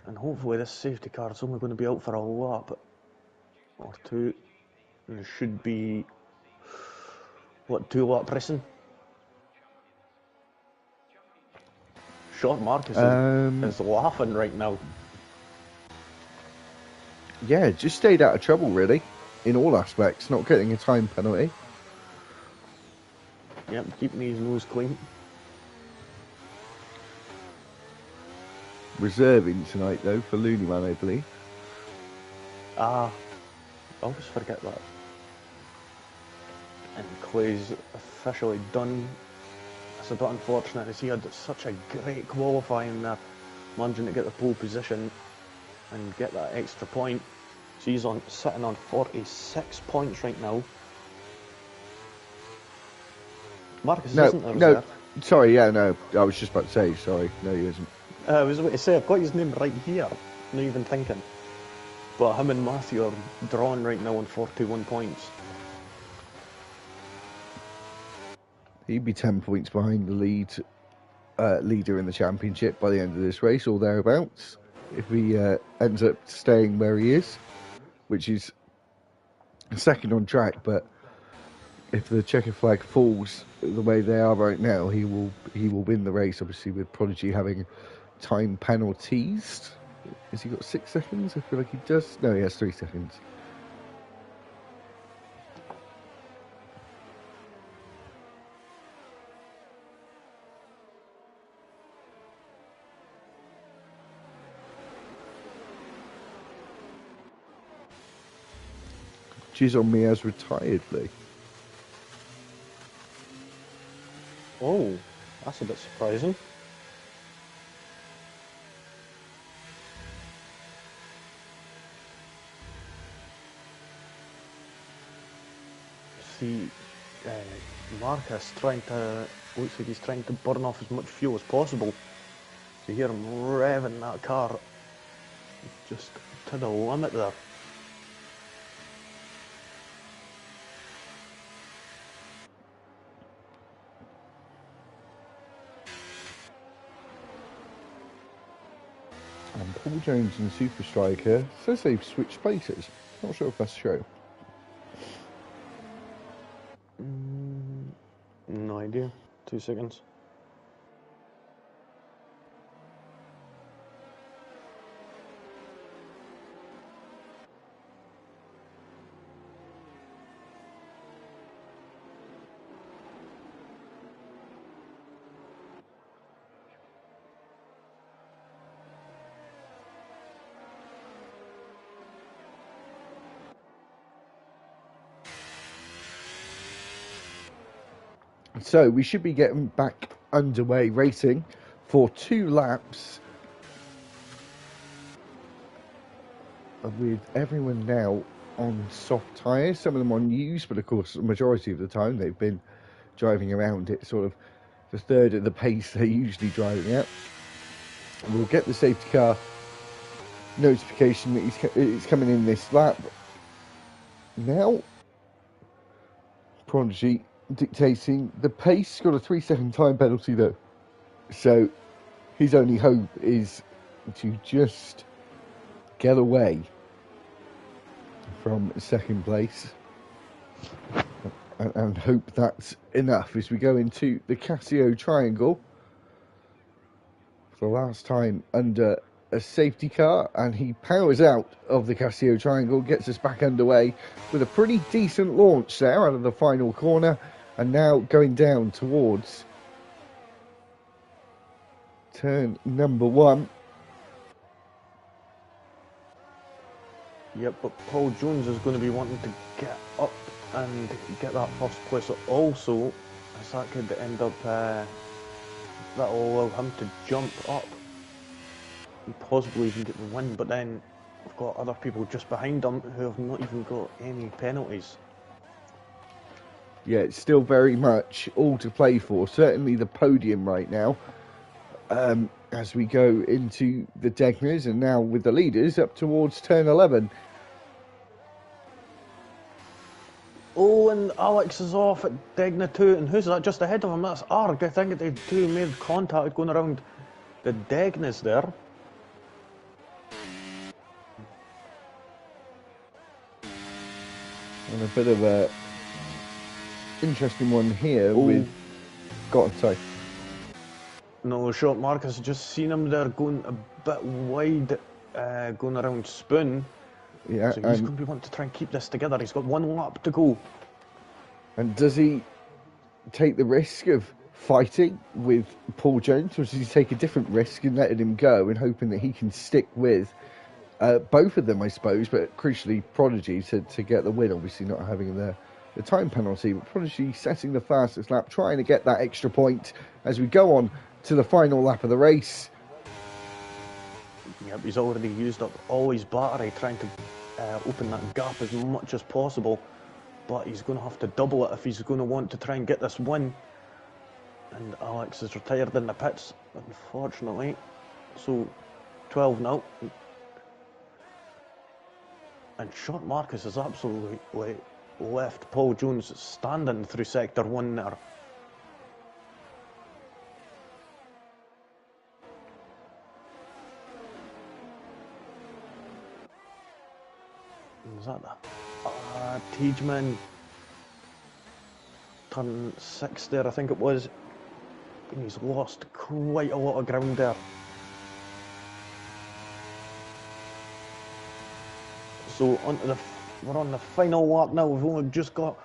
And hopefully this safety car is only going to be out for a lap or 2. And it should be, 2-lap racing? Short Marcus is laughing right now.
Yeah, just stayed out of trouble really, in all aspects, not getting a time penalty.
Yep, keeping his nose clean.
Reserving tonight though for Looney Man, I believe.
I always forget that. And Clay's officially done. It's a bit unfortunate as he had such a great qualifying there, managing to get the pole position and get that extra point. So he's sitting on 46 points right now. Marcus isn't there,
no,
there?
sorry, yeah, no, I was just about to say, sorry, no, he isn't.
I was about to say, I've got his name right here, not even thinking. But him and Matthew are drawn right now on 41 points.
He'd be 10 points behind the leader in the championship by the end of this race, or thereabouts, if he ends up staying where he is, which is second on track. But if the checker flag falls the way they are right now, he will win the race, obviously, with Prodigy having time penalties. Has he got 6 seconds? I feel like he does. No, he has 3 seconds. Jizz on me has retired, Lee.
Oh, that's a bit surprising. See, Marcus looks like he's trying to burn off as much fuel as possible. So you hear him revving that car just to the limit there.
And Paul Jones and Super Striker says they've switched places. Not sure if that's true.
No idea. 2 seconds.
So we should be getting back underway racing for 2 laps with everyone now on soft tyres, some of them on used, but of course the majority of the time they've been driving around at sort of the third of the pace they're usually driving at. We'll get the safety car notification that it's coming in this lap. Now, Prodigy dictating the pace. Got a 3-second time penalty though, so his only hope is to just get away from second place and hope that's enough as we go into the Casio Triangle for the last time under a safety car, and he powers out of the Casio Triangle, gets us back underway with a pretty decent launch there out of the final corner, and now going down towards turn number 1.
Yep, but Paul Jones is going to be wanting to get up and get that first place. Also, as that could end up, that'll allow him to jump up and possibly even get the win. But then we've got other people just behind him who have not even got any penalties.
Yeah, it's still very much all to play for. Certainly the podium right now. As we go into the Degners, and now with the leaders up towards turn 11.
Oh, and Alex is off at Degna 2, and who's that just ahead of him? That's Arg. I think they 2 made contact going around the Degnas there.
And a bit of a interesting one here with... Go on, sorry.
No, short Marcus, just seen him there going a bit wide, going around Spoon.
Yeah,
so he's going to be wanting to try and keep this together. He's got 1 lap to go.
And does he take the risk of fighting with Paul Jones, or does he take a different risk in letting him go and hoping that he can stick with Both of them, I suppose, but crucially Prodigy to get the win, obviously not having the time penalty. But Prodigy setting the fastest lap, trying to get that extra point as we go on to the final lap of the race.
Yep, he's already used up all his battery trying to open that gap as much as possible, but he's going to have to double it if he's going to want to try and get this win. And Alex is retired in the pits, unfortunately. So 12 now. And Short Marcus is absolutely left Paul Jones standing through sector 1 there. Is that the Tiedemann turn 6 there, I think it was. And he's lost quite a lot of ground there. So we're on the final lap now. We've only just got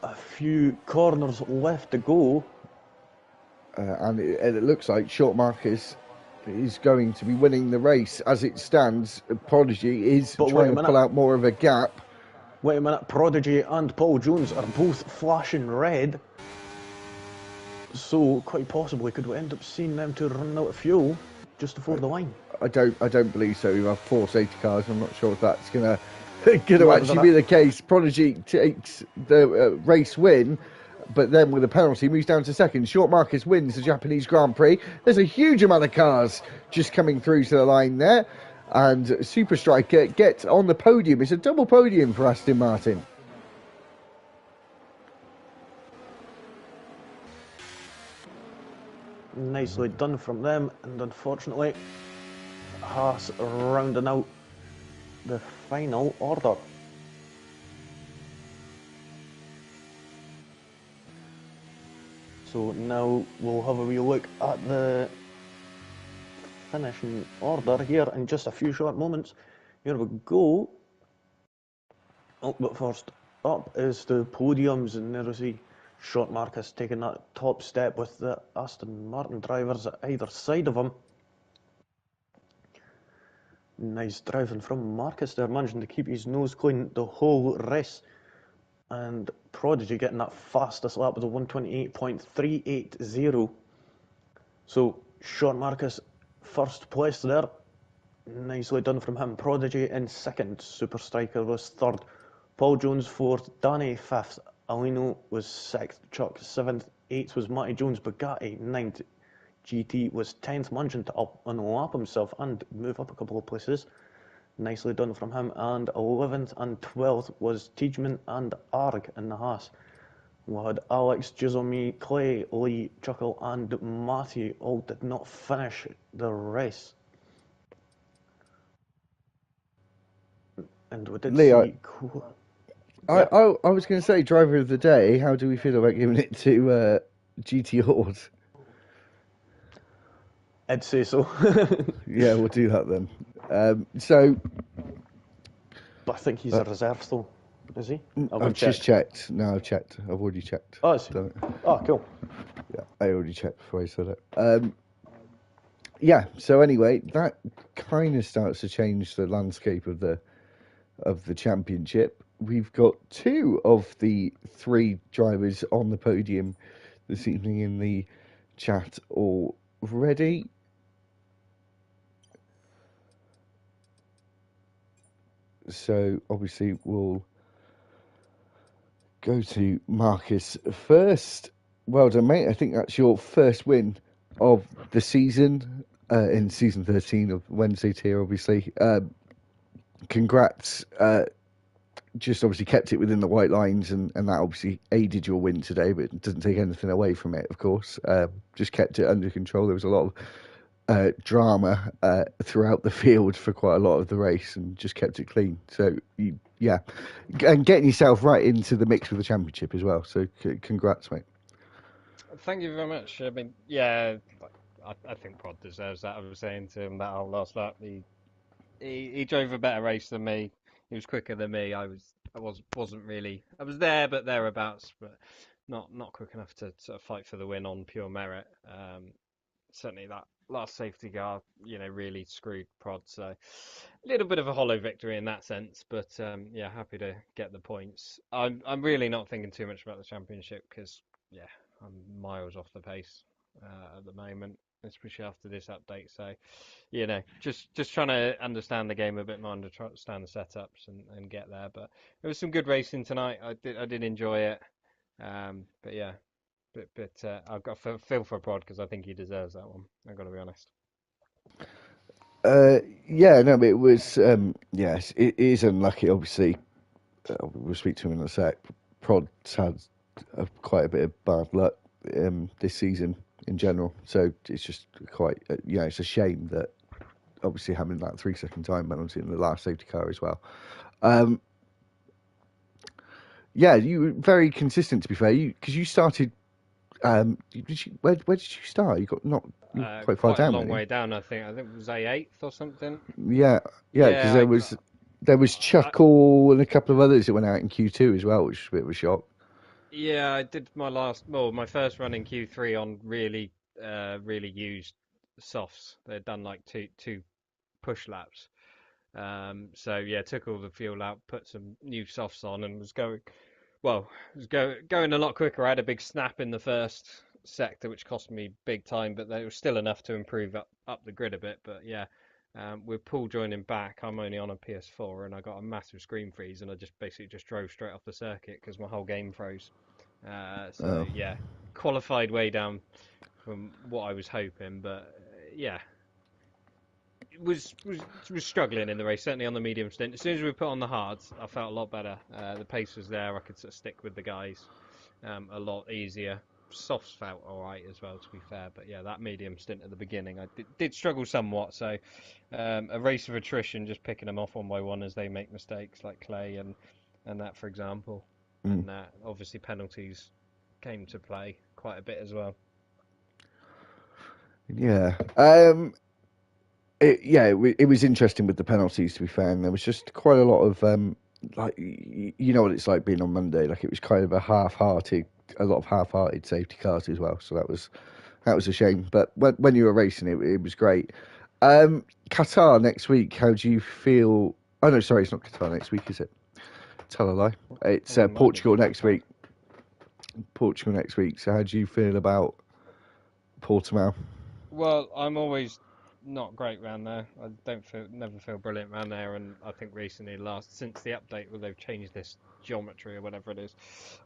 a few corners left to go.
And it looks like Short Marcus is going to be winning the race. As it stands, Prodigy is trying to pull out more of a gap.
Wait a minute, Prodigy and Paul Jones are both flashing red. So quite possibly could we end up seeing them two run out of fuel just before the line?
I don't believe so. We have 4 safety cars. I'm not sure if that's going to actually be the case. Prodigy takes the race win, but then with a penalty moves down to second. Short Marcus wins the Japanese Grand Prix. There's a huge amount of cars just coming through to the line there, and Super Striker gets on the podium. It's a double podium for Aston Martin.
Nicely done from them, and unfortunately Haas rounding out the final order. So now we'll have a wee look at the finishing order here in just a few short moments. Here we go. Oh, but first up is the podiums, and there we see Short Marcus taking that top step with the Aston Martin drivers at either side of him. Nice driving from Marcus there, managing to keep his nose clean the whole race. And Prodigy getting that fastest lap with a 128.380. So Short Marcus first place there. Nicely done from him. Prodigy in second. Super Striker was third. Paul Jones fourth. Danny fifth. Alino was sixth. Chuck seventh. Eighth was Matty Jones. Bugatti ninth. GT was 10th, managing to unlap himself and move up a couple of places. Nicely done from him. And 11th and 12th was Tiedemann and Arg in the Haas. We had Alex, Jizomi, Clay, Lee, Chuckle and Matty all did not finish the race. And we did
Lee,
see...
I was going to say, driver of the day, how do we feel about giving it to GT Horde?
I'd say so.
Yeah, we'll do that then. So...
But I think he's a reserve still, is he?
I've just checked. No, I've checked. I've already checked.
Oh, is he? Oh, cool.
Yeah, I already checked before I said it. Yeah, so anyway, that kind of starts to change the landscape of the championship. We've got 2 of the 3 drivers on the podium this evening in the chat already. So obviously we'll go to Marcus first. Well done, mate. I think that's your first win of the season in season 13 of Wednesday tier, obviously. Congrats. Just obviously kept it within the white lines, and that obviously aided your win today, but it doesn't take anything away from it, of course. Just kept it under control. There was a lot of drama throughout the field for quite a lot of the race, and just kept it clean. So, yeah. And getting yourself right into the mix with the championship as well. So, congrats, mate.
Thank you very much. I mean, yeah, I think Prod deserves that. I was saying to him that whole last lap. He drove a better race than me. He was quicker than me. I wasn't really. I was there, but thereabouts, but not quick enough to sort of fight for the win on pure merit. Certainly last safety car, really screwed Prod. So a little bit of a hollow victory in that sense, but yeah, happy to get the points. I'm really not thinking too much about the championship because yeah, I'm miles off the pace at the moment, especially after this update. So just trying to understand the game a bit more, understand the setups and get there. But it was some good racing tonight. I did enjoy it. But yeah, I've got feel for Prod because I think he deserves that one. I've got to be honest.
Yeah, no, it was. Yes, it is unlucky. Obviously, we'll speak to him in a sec. Prod's had quite a bit of bad luck this season in general, so it's just quite. It's a shame that obviously having that 3 second time penalty in the last safety car as well. Yeah, you were very consistent. To be fair, because you started. Where did you start? You quite far
Quite a
down,
long
weren't you?
way down, I think. I think it was A8th or something.
Yeah, yeah, because
Yeah,
there was
I
Chuckle and a couple of others that went out in Q2 as well, which was a bit of a shock.
yeah, I did my first run in Q3 on really used softs. They'd done like two push laps. So yeah, took all the fuel out, put some new softs on, and was going well. It was going a lot quicker. I had a big snap in the first sector, which cost me big time, but it was still enough to improve up the grid a bit. But yeah, with Paul joining back, I'm only on a PS4, and I got a massive screen freeze, and I just basically just drove straight off the circuit because my whole game froze. So
Oh,
yeah, qualified way down from what I was hoping, but yeah, was struggling in the race, certainly on the medium stint. As soon as we put on the hards, I felt a lot better. The pace was there. I could sort of stick with the guys a lot easier. Softs felt all right as well, to be fair. But yeah, that medium stint at the beginning, I did struggle somewhat. So a race of attrition, just picking them off one by one as they make mistakes, like Clay and that, for example.
mm,
And obviously penalties came to play quite a bit as well.
yeah. It was interesting with the penalties, to be fair, and there was just quite a lot of like you know what it's like being on Monday. Like it was kind of a lot of half-hearted safety cars as well. So that was a shame. But when you were racing, it was great. Qatar next week. How do you feel? Oh no, sorry, it's not Qatar next week, is it? Tell a lie. It's
Oh, it might be
Portugal next
Qatar.
week. Portugal next week. So how do you feel about Portimao?
Well, I'm always not great round there. I don't never feel brilliant round there, and I think recently, since the update where they've changed this geometry or whatever it is,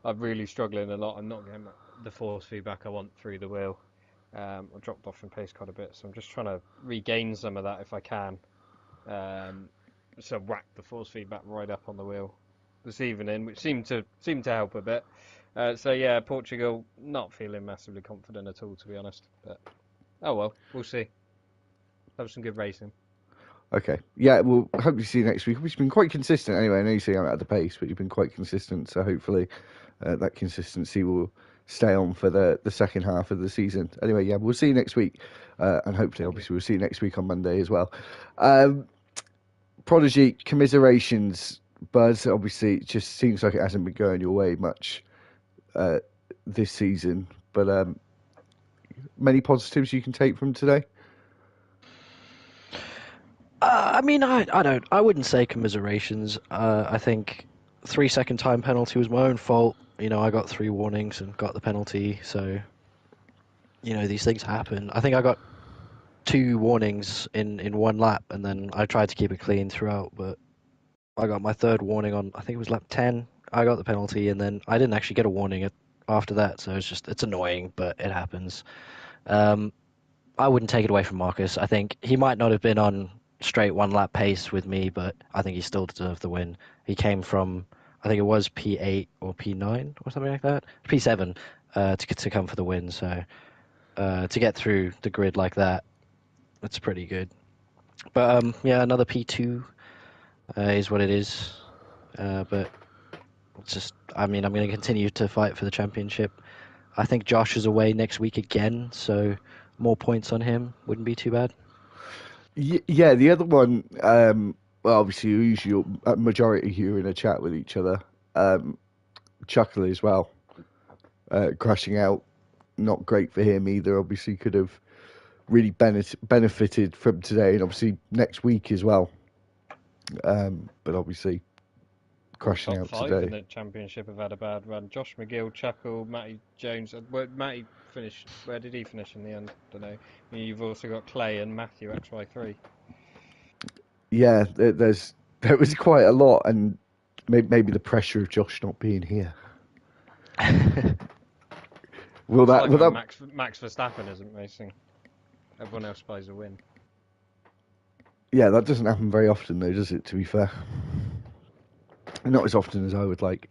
I'm really struggling a lot. I'm not getting the force feedback I want through the wheel. I dropped off in pace quite a bit, so I'm just trying to regain some of that if I can. Um, so whack the force feedback right up on the wheel this evening, which seemed to help a bit. So yeah, Portugal not feeling massively confident at all, to be honest. But oh well, we'll see. That was some good racing.
Okay. Yeah, we'll hopefully see you next week. We've been quite consistent anyway. I know you say I'm at the pace, but you've been quite consistent. So hopefully that consistency will stay on for the second half of the season. Anyway, yeah, we'll see you next week. And hopefully,
Thank you.
obviously, we'll see you next week on Monday as well. Um, Prodigy, commiserations, Buzz. Obviously, it just seems like it hasn't been going your way much uh, this season. But many positives you can take from today?
I mean, I wouldn't say commiserations. I think 3 second time penalty was my own fault. I got 3 warnings and got the penalty, so these things happen. I think I got 2 warnings in one lap, and then I tried to keep it clean throughout, but I got my third warning on, I think it was lap 10. I got the penalty, and then I didn't actually get a warning after that, so it's annoying, but it happens. Um, I wouldn't take it away from Marcus. I think he might not have been on straight one lap pace with me, but I think he still deserved the win. He came from, I think it was P8 or P9 or something like that, P7, to come for the win. So to get through the grid like that, that's pretty good. But yeah, another P2 is what it is. But it's just, I mean, I'm going to continue to fight for the championship. I think Josh is away next week again, so more points on him wouldn't be too bad.
Yeah, the other one, well, obviously, usually a majority of you are in a chat with each other. Chuckle as well, crashing out. Not great for him either. Obviously, could have really benefited from today, and obviously next week as well. But obviously crashing
Top
out
five
today.
in the championship have had a bad run. Josh McGill, Chuckle, Matty Jones. Where Matty finished? Where did he finish in the end? Don't know. You've also got Clay and Matthew XY3.
Yeah, there was quite a lot, and maybe the pressure of Josh not being here. Will
It's
that?
like
Will
when
that?
Max Verstappen isn't racing. Everyone else buys a win.
Yeah, that doesn't happen very often, though, does it? To be fair, not as often as I would like.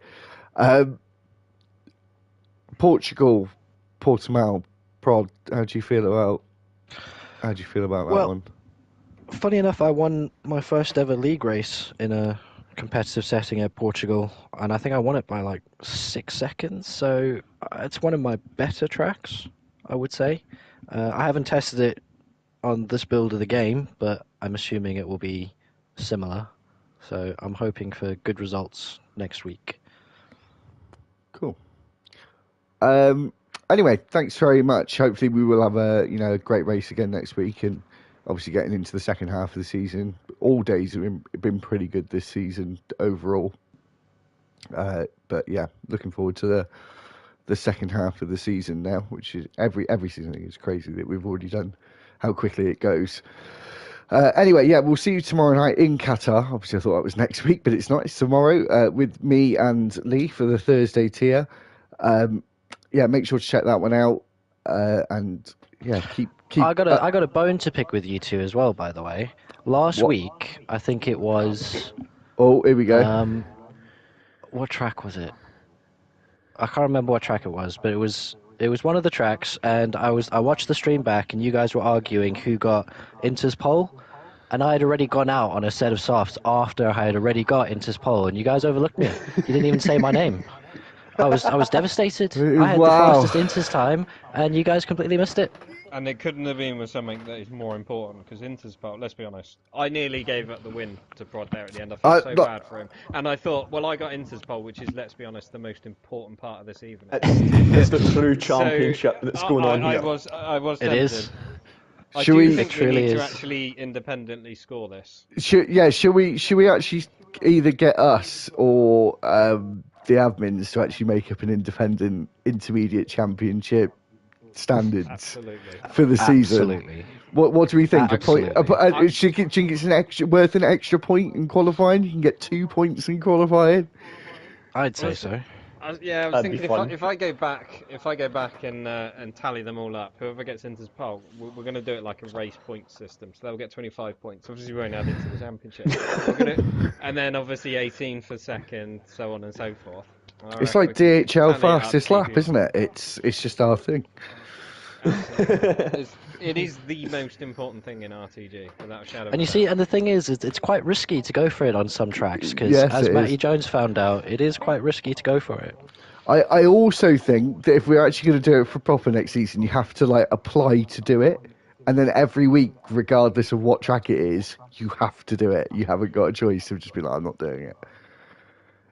Portugal, Portimao, Prod. How do you feel about? How do you feel about that
Well,
one?
funny enough, I won my first ever league race in a competitive setting at Portugal, and I think I won it by like 6 seconds. So it's one of my better tracks, I would say. I haven't tested it on this build of the game, but I'm assuming it will be similar. So I'm hoping for good results next week.
Cool. Anyway, thanks very much. Hopefully, we will have a great race again next week, and obviously getting into the second half of the season. All days have been pretty good this season overall. But yeah, looking forward to the second half of the season now, which is every season. I think it's crazy that we've already done how quickly it goes. Anyway, yeah, we'll see you tomorrow night in Qatar. Obviously, I thought that was next week, but it's not. It's tomorrow with me and Lee for the Thursday tier. Yeah, make sure to check that one out. And yeah, keep.
I got a bone to pick with you two as well, by the way. Last
What?
week, I think it was.
Oh, here we go.
What track was it? I can't remember what track it was, but it was one of the tracks, and I watched the stream back, and you guys were arguing who got Inter's pole, and I had already gone out on a set of softs after I had already got Inter's pole, and you guys overlooked me. You didn't even say my name. I was devastated. I had the
Wow.
fastest Inter's time, and you guys completely missed it.
And it couldn't have been with something that is more important, because Inter's part, let's be honest, I nearly gave up the win to Prod there at the end. I felt so bad for him. And I thought, well, I got Inter's pole, which is, let's be honest, the most important part of this evening.
It's the true championship that's going on here.
I was
It
tempted.
is.
I
Should
do
we-
think
It
we
truly
need to
is.
actually independently score this.
Should we actually either get us or the admins to actually make up an independent intermediate championship standards
Absolutely.
for the season?
Absolutely.
What do we think?
Absolutely.
Should you think it's worth an extra point in qualifying? You can get 2 points in qualifying.
I'd say so.
I was
That'd be
thinking
fun.
if I go back and tally them all up, whoever gets Inter's pole, we're going to do it like a race point system. So they'll get 25 points. Obviously, we won't add into the championship. And then obviously 18 for second, so on and so forth.
It's like DHL fastest lap,
isn't
isn't it? It's just our thing.
It is the most important thing in RTG, without a shadow of a
And you
doubt.
see, and the thing is, it's quite risky to go for it on some tracks because,
Yes,
as
it
Matty
is.
Jones found out, it is quite risky to go for it.
I also think that if we're actually going to do it for proper next season, you have to like apply to do it, and then every week, regardless of what track it is, you have to do it. You haven't got a choice of just be like, I'm not doing it.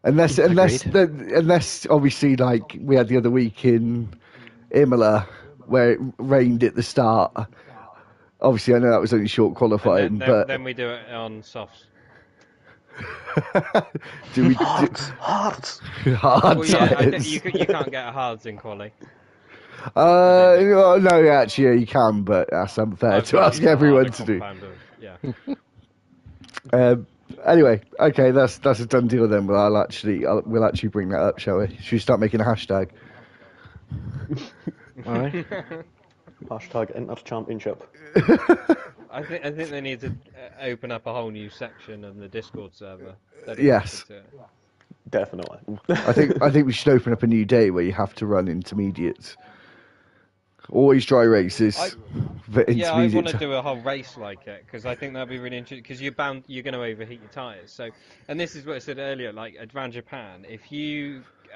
Unless obviously like we had the other week in Imola where it rained at the start. Obviously, I know that was only short qualifying,
And
but
then we do it on softs.
do we
Hearts.
hard
Well, yeah,
tires?
you can't get a hards in quali.
No, actually, yeah, you can, but that's unfair to ask everyone to do.
Yeah.
Anyway, okay, that's a done deal then. We'll actually bring that up, shall we? Should we start making a hashtag?
All right.
Hashtag Inter Championship.
I think they need to open up a whole new section on the Discord server.
Yes.
dedicated to it.
Definitely.
I think we should open up a new day where you have to run intermediates. Always dry races. But
Yeah, I want
intermediate
to do a whole race like it because I think that'd be really interesting. Because you're going to overheat your tires. So, and this is what I said earlier. Like around Japan,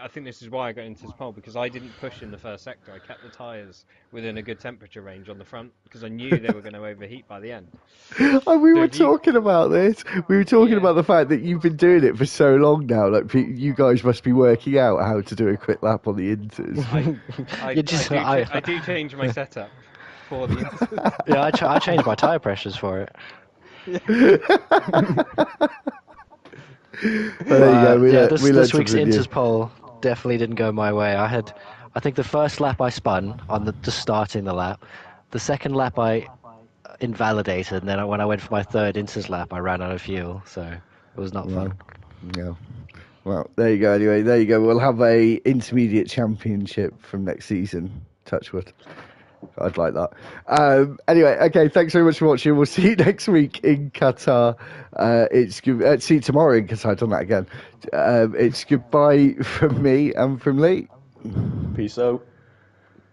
I think this is why I got into this pole because I didn't push in the first sector. I kept the tires within a good temperature range on the front because I knew they were going to overheat by the end.
And we
So
were
if you-
talking about this. We were talking
Yeah.
about the fact that you've been doing it for so long now. Like you guys must be working out how to do a quick lap on the inters.
I
You just-
do change my setup before the Inters.
Yeah, I changed my tire pressures for it.
Well, there you go.
Yeah,
We learned
this week's
something new.
Inters poll definitely didn't go my way. I think the first lap I spun on the just starting the lap. The second lap I invalidated, and then when I went for my third Inters lap, I ran out of fuel, so it was not
Well,
fun.
yeah. Well, there you go. Anyway, there you go. We'll have a intermediate championship from next season. Touchwood. I'd like that. Anyway, okay. Thanks very much for watching. We'll see you next week in Qatar. See you tomorrow in Qatar. I've done that again. It's goodbye from me and from Lee.
Peace out.